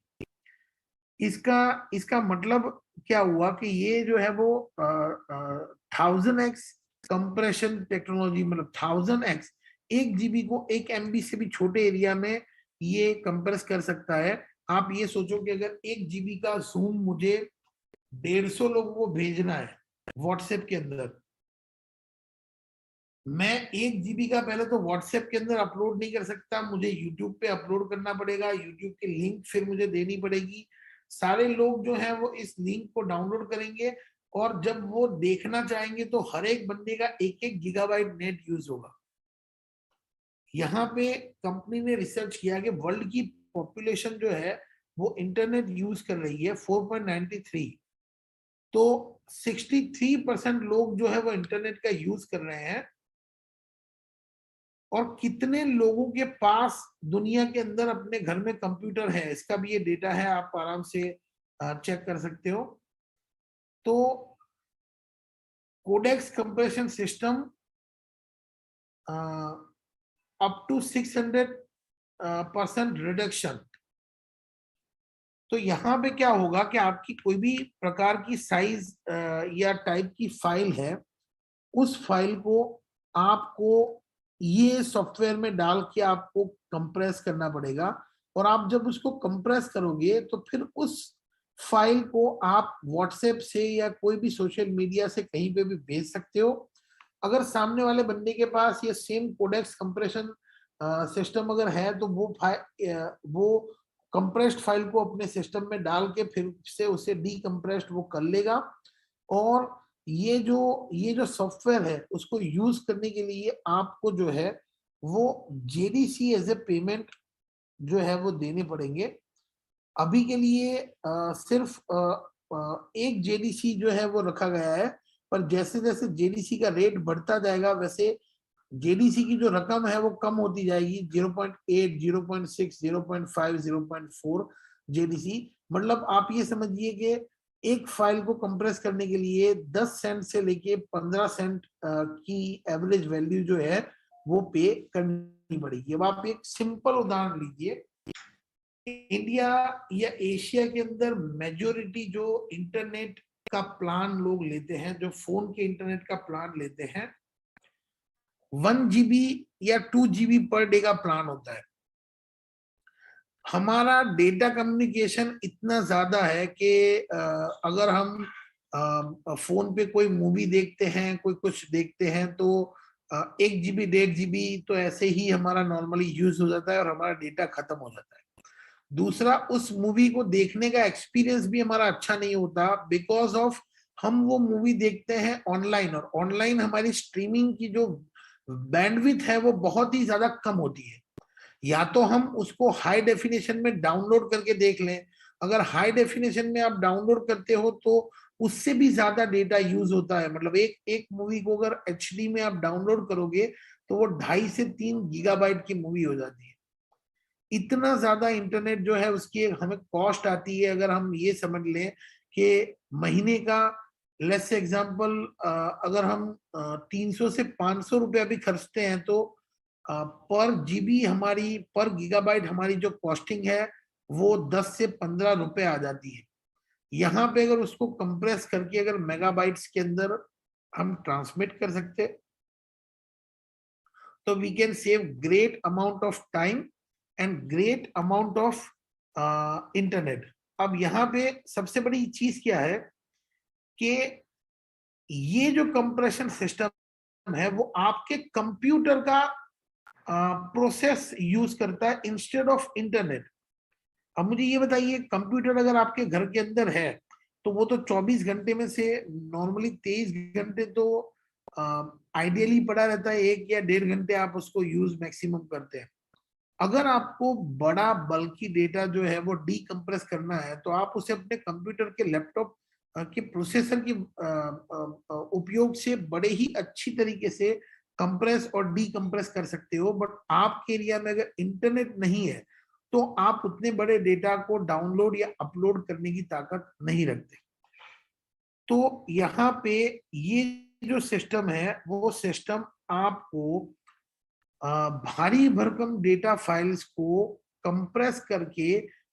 इसका इसका मतलब क्या हुआ कि ये जो है वो 1000x कंप्रेशन टेक्नोलॉजी, मतलब 1000x, 1 GB को 1 MB से भी छोटे एरिया में ये कंप्रेस कर सकता है। आप ये सोचो कि अगर 1 GB का जूम मुझे 150 लोगों को भेजना है व्हाट्सएप के अंदर, मैं 1 GB का पहले तो व्हाट्सएप के अंदर अपलोड नहीं कर सकता, मुझे यूट्यूब पे अपलोड करना पड़ेगा, यूट्यूब की लिंक फिर मुझे देनी पड़ेगी, सारे लोग जो है वो इस लिंक को डाउनलोड करेंगे और जब वो देखना चाहेंगे तो हर एक बंदे का 1-1 गीगाबाइट नेट यूज होगा। यहाँ पे कंपनी ने रिसर्च किया कि वर्ल्ड की पॉपुलेशन जो है वो इंटरनेट यूज कर रही है 4.93, तो 63% लोग जो है वो इंटरनेट का यूज कर रहे हैं। और कितने लोगों के पास दुनिया के अंदर अपने घर में कंप्यूटर है, इसका भी ये डेटा है, आप आराम से चेक कर सकते हो। तो codex compression system up to 600% reduction. तो यहाँ पे क्या होगा कि आपकी कोई भी प्रकार की साइज या टाइप की फाइल है, उस फाइल को आपको ये सॉफ्टवेयर में डाल के आपको कंप्रेस करना पड़ेगा, और आप जब उसको कंप्रेस करोगे तो फिर उस फाइल को आप व्हाट्सएप से या कोई भी सोशल मीडिया से कहीं पे भी भेज सकते हो। अगर सामने वाले बंदे के पास ये सेम कोडेक्स कंप्रेशन सिस्टम अगर है तो वो कंप्रेस्ड फाइल को अपने सिस्टम में डाल के फिर से उसे डीकंप्रेस्ड वो कर लेगा, और ये जो सॉफ्टवेयर है उसको यूज करने के लिए आपको जो है वो जेडीसी एज ए पेमेंट जो है वो देने पड़ेंगे। अभी के लिए सिर्फ 1 जेडीसी जो है वो रखा गया है, पर जैसे जैसे जेडीसी का रेट बढ़ता जाएगा वैसे जेडीसी की जो रकम है वो कम होती जाएगी, 0.8, 0.6, 0.5, 0.4 जेडीसी। मतलब आप ये समझिए कि एक फाइल को कंप्रेस करने के लिए 10 सेंट से लेके 15 सेंट की एवरेज वैल्यू जो है वो पे करनी पड़ेगी। अब आप एक सिंपल उदाहरण लीजिए, इंडिया या एशिया के अंदर मेजोरिटी जो इंटरनेट का प्लान लोग लेते हैं, जो फोन के इंटरनेट का प्लान लेते हैं, 1 GB या 2 GB पर डे का प्लान होता है। हमारा डेटा कम्युनिकेशन इतना ज्यादा है कि अगर हम फोन पे कोई मूवी देखते हैं, कोई कुछ देखते हैं, तो 1 GB 1.5 GB तो ऐसे ही हमारा नॉर्मली यूज हो जाता है और हमारा डेटा खत्म हो जाता है। दूसरा, उस मूवी को देखने का एक्सपीरियंस भी हमारा अच्छा नहीं होता, बिकॉज ऑफ हम वो मूवी देखते हैं ऑनलाइन, और ऑनलाइन हमारी स्ट्रीमिंग की जो बैंडविड्थ है वो बहुत ही ज्यादा कम होती है। या तो हम उसको हाई डेफिनेशन में डाउनलोड करके देख लें, अगर हाई डेफिनेशन में आप डाउनलोड करते हो तो उससे भी ज्यादा डेटा यूज होता है। मतलब एक एक मूवी को अगर एचडी में आप डाउनलोड करोगे तो वो 2.5 से 3 गीगाबाइट की मूवी हो जाती है। इतना ज्यादा इंटरनेट जो है उसकी हमें कॉस्ट आती है। अगर हम ये समझ लें कि महीने का लेट्स एग्जांपल अगर हम 300 से 500 रुपया भी खर्चते हैं तो पर जीबी हमारी, पर गीगाबाइट हमारी जो कॉस्टिंग है वो 10 से 15 रुपए आ जाती है। यहाँ पे अगर उसको कंप्रेस करके अगर मेगाबाइट्स के अंदर हम ट्रांसमिट कर सकते तो we can save great amount of time and great amount of internet. अब यहाँ पे सबसे बड़ी चीज क्या है कि ये जो कंप्रेशन सिस्टम है वो आपके कंप्यूटर का प्रोसेस यूज करता है इंस्टेड ऑफ इंटरनेट। अब मुझे ये बताइए, कंप्यूटर अगर आपके घर के अंदर है तो वो तो 24 घंटे में से नॉर्मली 23 घंटे तो आइडियली पड़ा रहता है, 1 या 1.5 घंटे आप उसको यूज मैक्सिमम करते हैं। अगर आपको बड़ा बल्कि डेटा जो है वो डीकंप्रेस करना है तो आप उसे अपने कंप्यूटर के लैपटॉप के प्रोसेसर के उपयोग से बड़े ही अच्छी तरीके से कंप्रेस और डीकंप्रेस कर सकते हो, बट आपके एरिया में अगर इंटरनेट नहीं है तो आप उतने बड़े डेटा को डाउनलोड या अपलोड करने की ताकत नहीं रखते। तो यहाँ पे ये जो सिस्टम है वो सिस्टम आपको भारी भरकम डेटा फाइल्स को कंप्रेस करके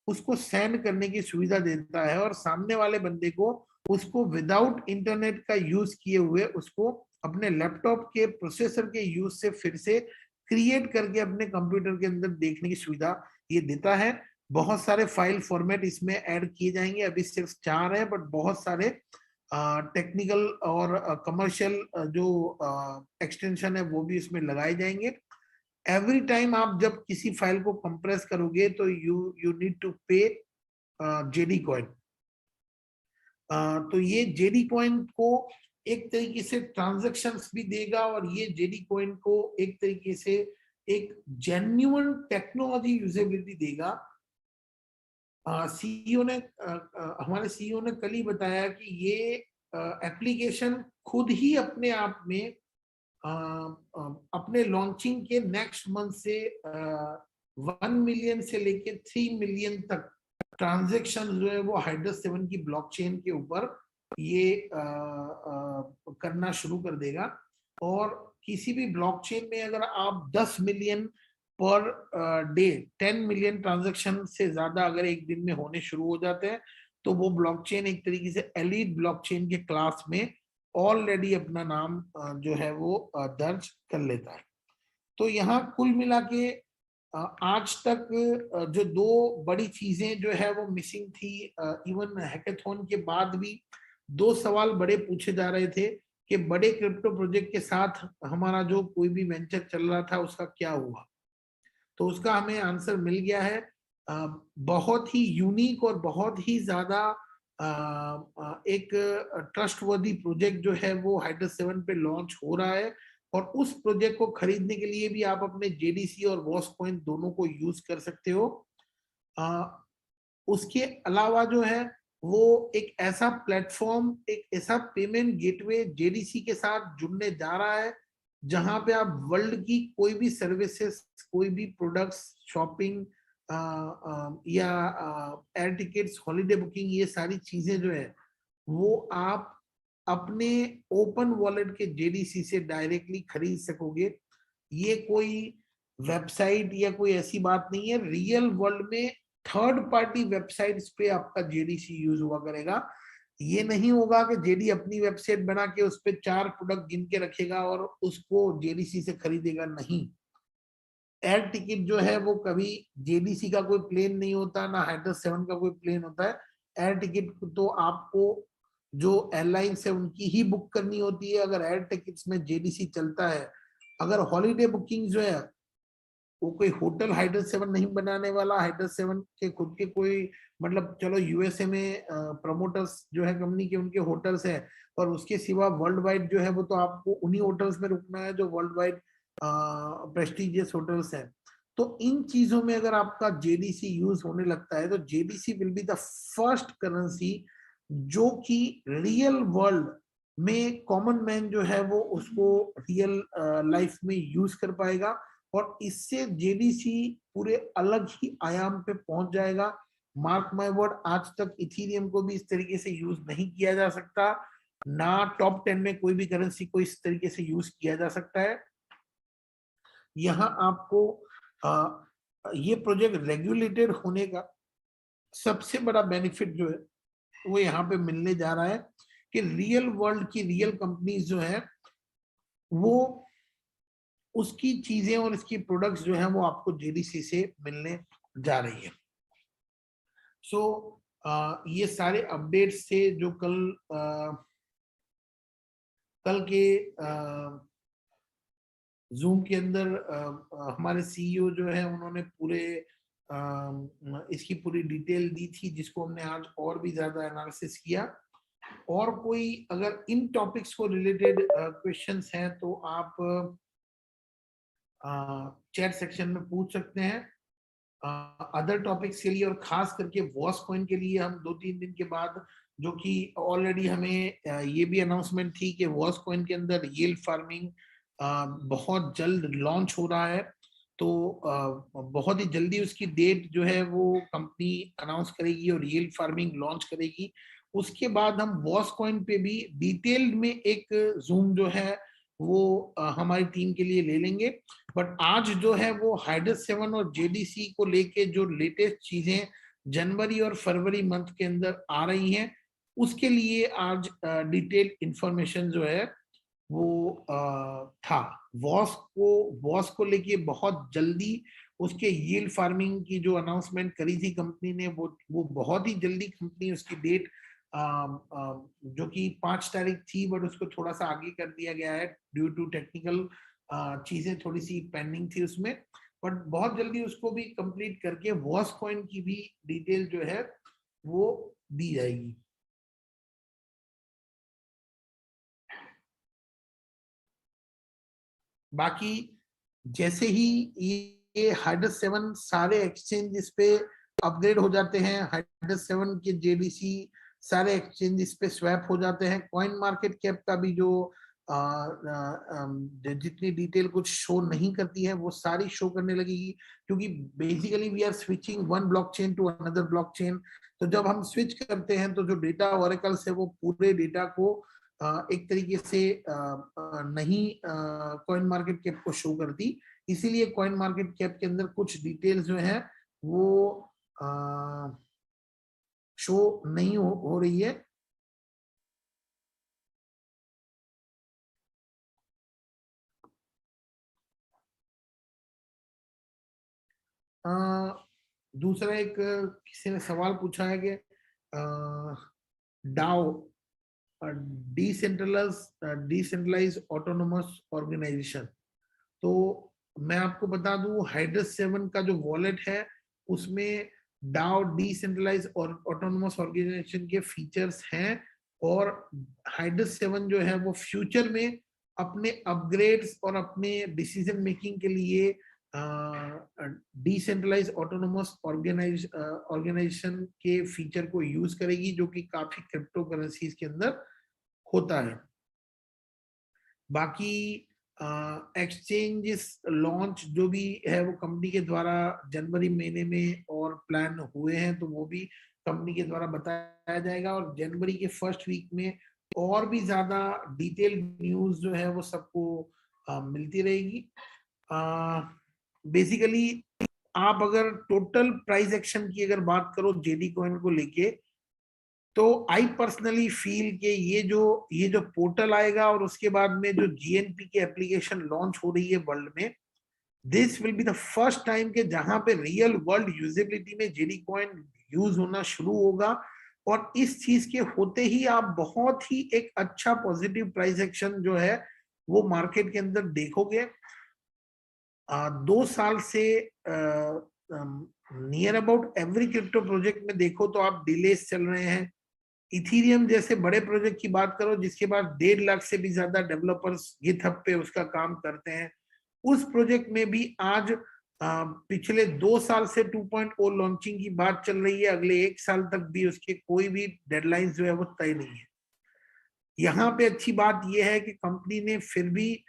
उसको सेंड करने की सुविधा देता है, और सामने वाले बंदे को उसको विदाउट इंटरनेट का यूज किए हुए उसको अपने लैपटॉप के प्रोसेसर के यूज से फिर से क्रिएट करके अपने कंप्यूटर के अंदर देखने की सुविधा ये देता है। बहुत सारे फाइल फॉर्मेट इसमें ऐड किए जाएंगे, अभी सिर्फ 4 है, बट बहुत सारे टेक्निकल और कमर्शियल जो एक्सटेंशन है वो भी इसमें लगाए जाएंगे। एवरी टाइम आप जब किसी फाइल को कंप्रेस करोगे तो यू नीड टू पे जेडी कॉइन। तो ये जेडी कॉइन को एक तरीके से ट्रांजैक्शंस भी देगा, और ये जेडी कॉइन को एक तरीके से एक जेन्युइन टेक्नोलॉजी यूजेबिलिटी देगा। सीईओ ने हमारे सीईओ ने कल ही बताया कि ये एप्लीकेशन खुद ही अपने आप में अपने लॉन्चिंग के नेक्स्ट मंथ से 1 मिलियन से लेके 3 मिलियन तक ट्रांजैक्शन जो है वो हाइड्रस 7 की ब्लॉकचेन के ऊपर ये करना शुरू कर देगा। और किसी भी ब्लॉकचेन में अगर आप 10 million per day 10 million transaction से ज्यादा अगर एक दिन में होने शुरू हो जाते हैं तो वो ब्लॉकचेन एक तरीके से एलीट ब्लॉकचेन के क्लास में ऑलरेडी अपना नाम जो है वो दर्ज कर लेता है। तो यहाँ कुल मिला के आज तक जो 2 बड़ी चीजें जो है वो मिसिंग थी। इवन हैकेथॉन के बाद भी 2 सवाल बड़े पूछे जा रहे थे कि बड़े क्रिप्टो प्रोजेक्ट के साथ हमारा जो कोई भी वेंचर चल रहा था उसका क्या हुआ। तो उसका हमें आंसर मिल गया है। बहुत ही यूनिक और बहुत ही ज्यादा एक ट्रस्टवर्दी प्रोजेक्ट जो है वो हाइड्रस 7 पे लॉन्च हो रहा है, और उस प्रोजेक्ट को खरीदने के लिए भी आप अपने जेडीसी और वॉस कॉइन दोनों को यूज कर सकते हो। उसके अलावा जो है वो एक ऐसा प्लेटफॉर्म, एक ऐसा पेमेंट गेटवे जेडीसी के साथ जुड़ने जा रहा है जहां पे आप वर्ल्ड की कोई भी सर्विसेज, कोई भी प्रोडक्ट्स, शॉपिंग या एयर टिकट्स, हॉलिडे बुकिंग, ये सारी चीजें जो है वो आप अपने ओपन वॉलेट के जेडीसी से डायरेक्टली खरीद सकोगे। ये कोई वेबसाइट या कोई ऐसी बात नहीं है, रियल वर्ल्ड में थर्ड पार्टी वेबसाइट्स पे आपका जेडीसी यूज हुआ करेगा। ये नहीं होगा कि जेडी अपनी वेबसाइट बना के उस पर 4 प्रोडक्ट गिन के रखेगा और उसको जेडीसी से खरीदेगा, नहीं। एयर टिकट जो है वो कभी जेडीसी का कोई प्लेन नहीं होता, ना हाइड्रस 7 का कोई प्लेन होता है। एयर टिकट तो आपको जो एयरलाइंस है उनकी ही बुक करनी होती है अगर एयर टिकट्स में जेडीसी चलता है। अगर हॉलीडे बुकिंग जो है वो कोई होटल हाइड्रस 7 नहीं बनाने वाला, हाइड्रस 7 के खुद के कोई, मतलब चलो यूएसए में प्रमोटर्स जो है कंपनी के उनके होटल्स हैं, पर उसके सिवा वर्ल्ड वाइड जो है वो तो आपको उन्हीं होटल्स में रुकना है जो वर्ल्ड वाइड प्रेस्टिजियस होटल्स हैं। तो इन चीजों में अगर आपका जेडीसी यूज होने लगता है तो JDC will be the first currency जो कि रियल वर्ल्ड में कॉमन मैन जो है वो उसको रियल लाइफ में यूज कर पाएगा, और इससे जेडीसी पूरे अलग ही आयाम पे पहुंच जाएगा। मार्क माय वर्ड, आज तक इथीरियम को भी इस तरीके से यूज नहीं किया जा सकता, ना टॉप 10 में कोई भी करेंसी को इस तरीके से यूज किया जा सकता है। यहाँ आपको ये प्रोजेक्ट रेगुलेटेड होने का सबसे बड़ा बेनिफिट जो है वो यहाँ पे मिलने जा रहा है कि रियल वर्ल्ड की रियल कंपनीज जो है वो उसकी चीजें और इसकी प्रोडक्ट्स जो है वो आपको जेडीसी से मिलने जा रही है। सो ये सारे अपडेट्स थे जो कल के जूम के अंदर हमारे सीईओ जो है उन्होंने पूरे इसकी पूरी डिटेल दी थी, जिसको हमने आज और भी ज्यादा एनालिसिस किया। और कोई अगर इन टॉपिक्स को रिलेटेड क्वेश्चंस हैं तो आप चैट सेक्शन में पूछ सकते हैं। अदर टॉपिक्स के लिए और खास करके वॉस कॉइन के लिए हम 2-3 दिन के बाद, जो कि ऑलरेडी हमें ये भी अनाउंसमेंट थी कि वॉस कॉइन के अंदर यील्ड फार्मिंग बहुत जल्द लॉन्च हो रहा है, तो बहुत ही जल्दी उसकी डेट जो है वो कंपनी अनाउंस करेगी और रियल फार्मिंग लॉन्च करेगी। उसके बाद हम वॉस कॉइन पे भी डिटेल्ड में एक जूम जो है वो हमारी टीम के लिए ले लेंगे। बट आज जो है वो हाइडस 7 और जेडीसी को लेके जो लेटेस्ट चीजें जनवरी और फरवरी मंथ के अंदर आ रही हैं, उसके लिए आज डिटेल इंफॉर्मेशन जो है वो था। वॉस को लेके बहुत जल्दी उसके यील्ड फार्मिंग की जो अनाउंसमेंट करी थी कंपनी ने, वो बहुत ही जल्दी कंपनी उसकी डेट जो कि 5 तारीख थी, बट उसको थोड़ा सा आगे कर दिया गया है ड्यू टू टेक्निकल चीजें थोड़ी सी पेंडिंग थी उसमें। बट बहुत जल्दी उसको भी कंप्लीट करके वॉस कॉइन की भी डिटेल जो है वो दी जाएगी। बाकी जैसे ही ये हाइडस 7 सारे एक्सचेंज इस पे अपग्रेड हो जाते हैं, हाइडस 7 के जेडीसी सारे एक्सचेंज इस पे स्वैप हो जाते हैं, कॉइन मार्केट कैप का भी जो जितनी डिटेल कुछ शो नहीं करती है वो सारी शो करने लगेगी, क्योंकि basically we are switching one blockchain to another blockchain. तो जब हम स्विच करते हैं तो जो डेटा ओरेकल से वो पूरे डेटा को एक तरीके से नहीं कॉइन मार्केट कैप को शो करती, इसीलिए कॉइन मार्केट कैप के अंदर कुछ डिटेल्स जो है वो शो नहीं हो रही है। दूसरा एक किसी ने सवाल पूछा है कि डाओ डिसेंट्रलाइज ऑटोनोमस ऑर्गेनाइजेशन, तो मैं आपको बता दूं हाइड्रस 7 का जो वॉलेट है उसमें डाओ डिसेंट्रलाइज और ऑटोनोमस ऑर्गेनाइजेशन के फीचर्स हैं, और हाइड्रस 7 जो है वो फ्यूचर में अपने अपग्रेड्स और अपने डिसीजन मेकिंग के लिए डिसेंट्रलाइज ऑटोनोमस ऑर्गेनाइजेशन के फीचर को यूज करेगी, जो कि काफी क्रिप्टो करेंसीज के अंदर होता है। बाकी एक्सचेंजेस लॉन्च जो भी है वो कंपनी के द्वारा जनवरी महीने में और प्लान हुए हैं, तो वो भी कंपनी के द्वारा बताया जाएगा, और जनवरी के फर्स्ट वीक में और भी ज्यादा डिटेल न्यूज जो है वो सबको मिलती रहेगी। बेसिकली आप अगर टोटल प्राइस एक्शन की अगर बात करो जेडी कॉइन को लेके, तो आई पर्सनली फील के ये जो पोर्टल आएगा और उसके बाद में जो जीएनपी की एप्लीकेशन लॉन्च हो रही है वर्ल्ड में, this will be the first time के जहां पे रियल वर्ल्ड यूजेबिलिटी में जेडी कॉइन यूज होना शुरू होगा, और इस चीज के होते ही आप बहुत ही एक अच्छा पॉजिटिव प्राइस एक्शन जो है वो मार्केट के अंदर देखोगे। 2 साल से near about every crypto project में देखो तो आप डिलेस चल रहे हैं। इथीरियम जैसे बड़े प्रोजेक्ट की बात करो जिसके बाद 1.5 लाख से भी ज्यादा डेवलपर्स गिटहब पे उसका काम करते हैं, उस प्रोजेक्ट में भी आज पिछले 2 साल से 2.0 लॉन्चिंग की बात चल रही है, अगले 1 साल तक भी उसके कोई भी डेडलाइन जो है वो तय नहीं है। यहाँ पे अच्छी बात यह है कि कंपनी ने फिर भी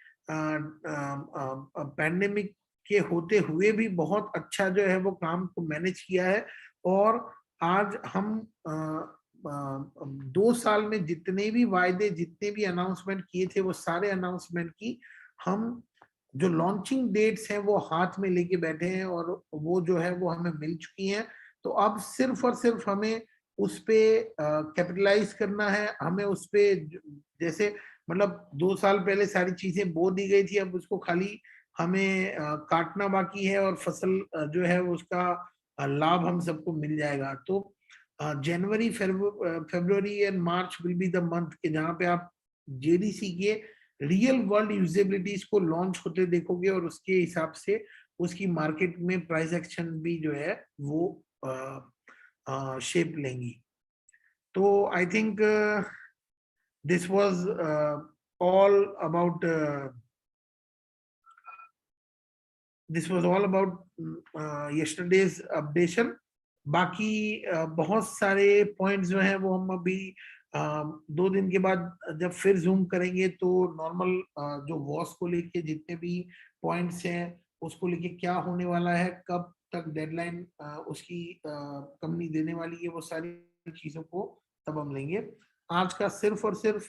पैंडेमिक के होते हुए भी बहुत अच्छा जो है वो काम को मैनेज किया है, और आज हम 2 साल में जितने भी वायदे जितने भी अनाउंसमेंट किए थे वो सारे अनाउंसमेंट की हम जो लॉन्चिंग डेट्स हैं वो हाथ में लेके बैठे हैं, और वो जो है वो हमें मिल चुकी हैं। तो अब सिर्फ और सिर्फ हमें उस पे कैपिटलाइज करना है, हमें उस पे जैसे मतलब 2 साल पहले सारी चीजें बो दी गई थी, अब उसको खाली हमें काटना बाकी है, और फसल जो है उसका लाभ हम सबको मिल जाएगा। तो January February and March will be the month के जहाँ पे आप जेडीसी के रियल वर्ल्ड यूजेबिलिटीज को लॉन्च होते देखोगे, और उसके हिसाब से उसकी मार्केट में प्राइस एक्शन भी जो है वो शेप लेंगी। तो I think this was all about yesterday's updation. बाकी बहुत सारे पॉइंट्स जो हैं वो हम अभी 2 दिन के बाद जब फिर जूम करेंगे तो नॉर्मल जो वॉस को लेके जितने भी पॉइंट्स हैं उसको लेके क्या होने वाला है, कब तक डेडलाइन उसकी कंपनी देने वाली है, वो सारी चीजों को तब हम लेंगे। आज का सिर्फ और सिर्फ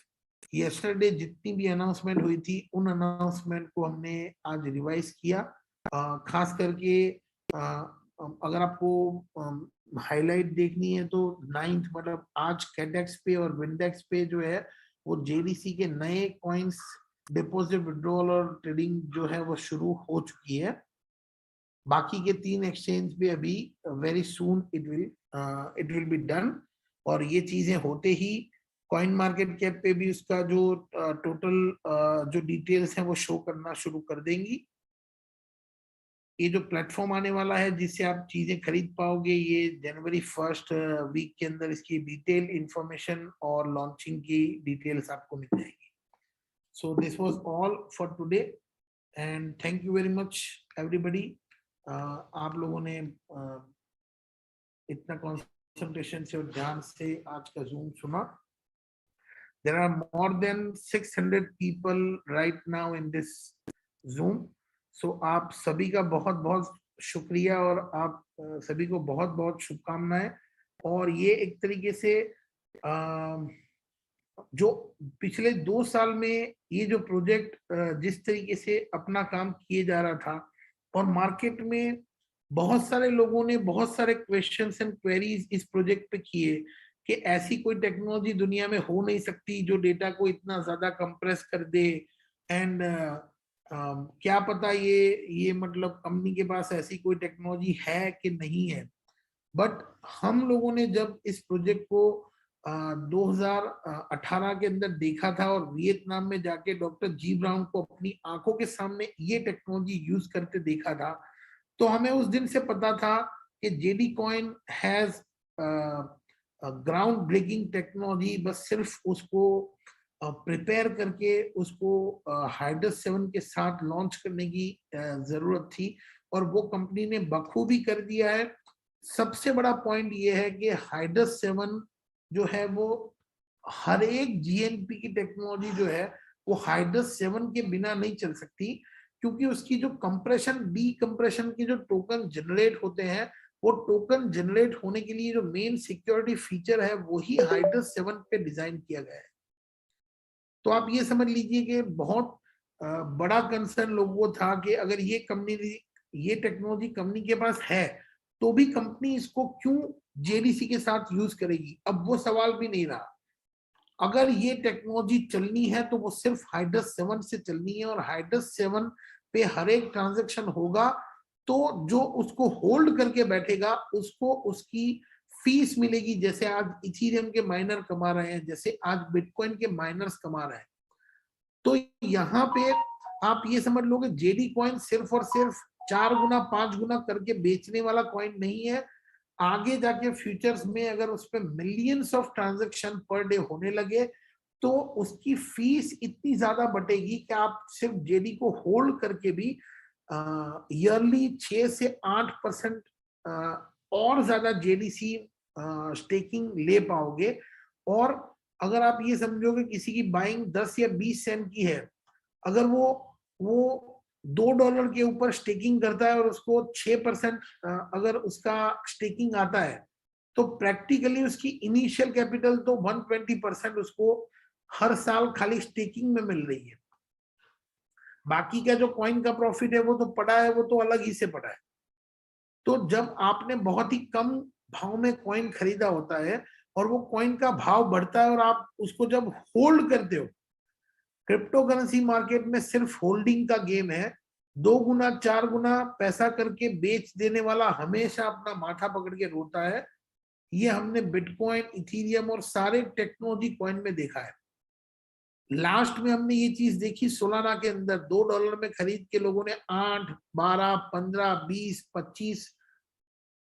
यस्टरडे जितनी भी अनाउंसमेंट हुई थी उन अनाउंसमेंट को हमने आज रिवाइज किया। खास करके अगर आपको हाईलाइट देखनी है तो 9th मतलब आज कैडेक्स पे और विंडेक्स पे जो है वो जेडीसी के नए कॉइन्स डिपॉजिट विड्रॉल और ट्रेडिंग जो है वो शुरू हो चुकी है। बाकी के 3 एक्सचेंज भी अभी very soon it will be done, और ये चीजें होते ही कॉइन मार्केट कैप पे भी उसका जो टोटल जो डिटेल्स हैं वो शो करना शुरू कर देंगी। ये जो प्लेटफॉर्म आने वाला है जिससे आप चीजें खरीद पाओगे, ये जनवरी 1st वीक के अंदर इसकी डिटेल इंफॉर्मेशन और लॉन्चिंग की डिटेल्स आपको मिल जाएगी। So this was all for today and thank you very much everybody. आप लोगों ने इतना कंसंट्रेशन से और ध्यान से आज का जूम सुना। There are more than 600 people right now in this Zoom. So आप सभी का बहुत बहुत शुक्रिया और आप सभी को बहुत बहुत शुभकामनाएं। और ये एक तरीके से जो पिछले 2 साल में ये जो प्रोजेक्ट जिस तरीके से अपना काम किए जा रहा था और मार्केट में बहुत सारे लोगों ने बहुत सारे क्वेश्चंस एंड क्वेरीज इस प्रोजेक्ट पे किए कि ऐसी कोई टेक्नोलॉजी दुनिया में हो नहीं सकती जो डेटा को इतना ज्यादा कंप्रेस कर दे। एंड क्या पता ये मतलब कंपनी के पास ऐसी कोई टेक्नोलॉजी है कि नहीं है। बट हम लोगों ने जब इस प्रोजेक्ट को 2018 के अंदर देखा था और वियतनाम में जाके डॉक्टर जी ब्राउन को अपनी आंखों के सामने ये टेक्नोलॉजी यूज करते देखा था, तो हमें उस दिन से पता था कि JD coin has ground breaking technology. बस सिर्फ उसको प्रिपेयर करके उसको हाइड्रस 7 के साथ लॉन्च करने की जरूरत थी, और वो कंपनी ने बखूबी कर दिया है। सबसे बड़ा पॉइंट ये है कि हाइड्रस 7 जो है वो हर एक जीएनपी की टेक्नोलॉजी जो है वो हाइड्रस 7 के बिना नहीं चल सकती, क्योंकि उसकी जो कंप्रेशन डी कंप्रेशन के जो टोकन जनरेट होते हैं वो टोकन जनरेट होने के लिए जो मेन सिक्योरिटी फीचर है वही हाइड्रस 7 पे डिजाइन किया गया है। तो आप ये समझ लीजिए कि बहुत बड़ा कंसर्न लोगों को था कि अगर ये कंपनी ये टेक्नोलॉजी कंपनी के पास है तो भी कंपनी इसको क्यों जेडीसी के साथ यूज करेगी। अब वो सवाल भी नहीं रहा। अगर ये टेक्नोलॉजी चलनी है तो वो सिर्फ हाइड्रस 7 से चलनी है, और हाइड्रस 7 पे हर एक ट्रांजेक्शन होगा तो जो उसको होल्ड करके बैठेगा उसको उसकी फीस मिलेगी, जैसे आज इथेरियम के माइनर कमा रहे हैं, जैसे आज बिटकॉइन के माइनर्स कमा रहे हैं। तो यहाँ पे आप ये समझ लो कि जेडी कॉइन सिर्फ और सिर्फ 4 गुना 5 गुना करके बेचने वाला कॉइन नहीं है। आगे जाके फ्यूचर्स में अगर उस पर millions of transaction per day होने लगे तो उसकी फीस इतनी ज्यादा बढ़ेगी कि आप सिर्फ जेडी को होल्ड करके भी ईयरली 6 से 8% और ज्यादा जेडीसी स्टेकिंग ले पाओगे। और अगर आप ये समझोगे किसी की बाइंग 10 या 20 सेंट की है, अगर वो $2 के ऊपर स्टेकिंग करता है और उसको 6% अगर उसका स्टेकिंग आता है तो प्रैक्टिकली उसकी इनिशियल कैपिटल तो 120% उसको हर साल खाली स्टेकिंग में मिल रही है। बाकी का जो कॉइन का प्रॉफिट है वो तो पड़ा है, वो तो अलग ही से पड़ा है। तो जब आपने बहुत ही कम भाव में कॉइन खरीदा होता है और वो कॉइन का भाव बढ़ता है और आप उसको जब होल्ड करते हो, क्रिप्टो करेंसी मार्केट में सिर्फ होल्डिंग का गेम है। 2 गुना 4 गुना पैसा करके बेच देने वाला हमेशा अपना माथा पकड़ के रोता है। ये हमने बिटकॉइन, इथेरियम और सारे टेक्नोलॉजी कॉइन में देखा है। लास्ट में हमने ये चीज देखी सोलाना के अंदर, $2 में खरीद के लोगों ने 8, 12, 15, 20, 25,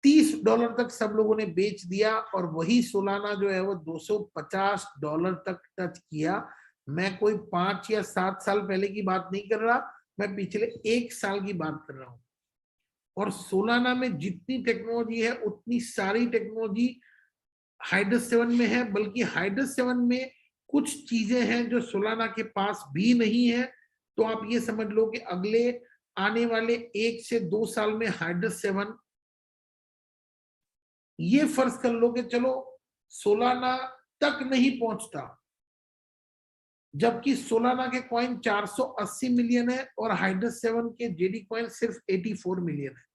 $30 तक सब लोगों ने बेच दिया, और वही सोलाना जो है वो $250 तक टच किया। मैं कोई 5 या 7 साल पहले की बात नहीं कर रहा, मैं पिछले 1 साल की बात कर रहा हूँ। और सोलाना में जितनी टेक्नोलॉजी है उतनी सारी टेक्नोलॉजी हाइड्रस 7 में है, बल्कि हाइड्रस 7 में कुछ चीजें हैं जो सोलाना के पास भी नहीं है। तो आप ये समझ लो कि अगले आने वाले 1 से 2 साल में हाइड्रस 7, ये फर्ज कर लो कि चलो सोलाना तक नहीं पहुंचता, जबकि सोलाना के कॉइन 480 मिलियन है और हाइड्रस 7 के जेडी कॉइन सिर्फ 84 मिलियन है।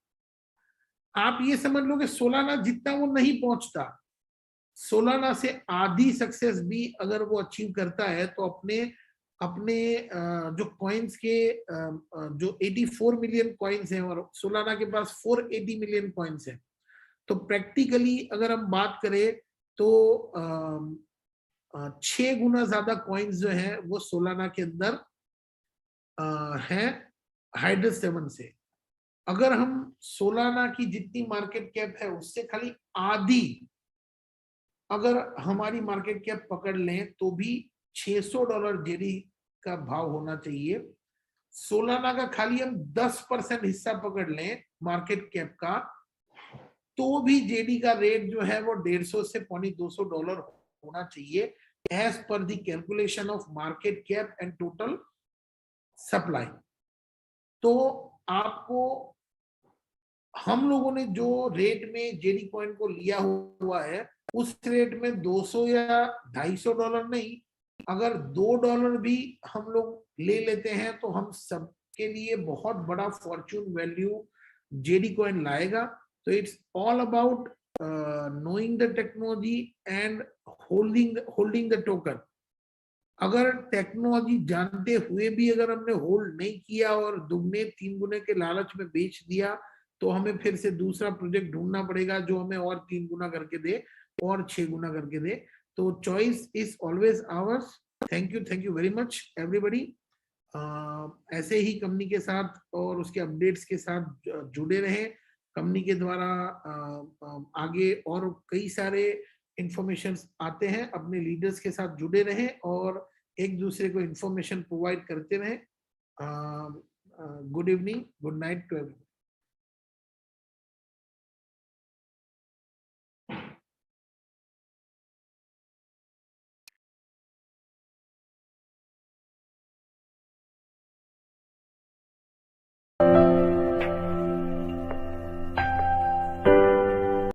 आप ये समझ लो कि सोलाना जितना वो नहीं पहुंचता, सोलाना से आधी सक्सेस भी अगर वो अचीव करता है, तो अपने अपने जो कॉइन्स के जो 84 मिलियन कॉइन्स हैं और सोलाना के पास 480 मिलियन कॉइन्स हैं, तो प्रैक्टिकली अगर हम बात करें तो 6 गुना ज्यादा कॉइन्स जो है वो सोलाना के अंदर है हाइड्रस 7 से। अगर हम सोलाना की जितनी मार्केट कैप है उससे खाली आधी अगर हमारी मार्केट कैप पकड़ लें, तो भी $600 जेडी का भाव होना चाहिए। सोलाना का खाली हम 10% हिस्सा पकड़ लें मार्केट कैप का, तो भी जेडी का रेट जो है वो 150 से $200 होना चाहिए, as per the calculation of market cap and total supply. तो आपको हम लोगों ने जो रेट में जेडी कॉइन को लिया हुआ है, उस रेट में 200 या $250 नहीं, अगर $2 भी हम लोग ले लेते हैं तो हम सबके लिए बहुत बड़ा फॉर्चून वैल्यू जेडी कॉइन लाएगा। तो it's all about knowing the technology and holding the token। अगर टेक्नोलॉजी जानते हुए भी अगर हमने होल्ड नहीं किया और दुगने 3 गुने के लालच में बेच दिया, तो हमें फिर से दूसरा प्रोजेक्ट ढूंढना पड़ेगा जो हमें और 3 गुना करके दे और 6 गुना करके दे। तो choice is always hours. Thank you very much everybody. ऐसे ही कंपनी के साथ और उसके अपडेट्स के साथ जुड़े रहें। कंपनी के द्वारा आगे और कई सारे इंफॉर्मेशन आते हैं। अपने लीडर्स के साथ जुड़े रहें और एक दूसरे को इंफॉर्मेशन प्रोवाइड करते रहें। Good evening, good night to everyone.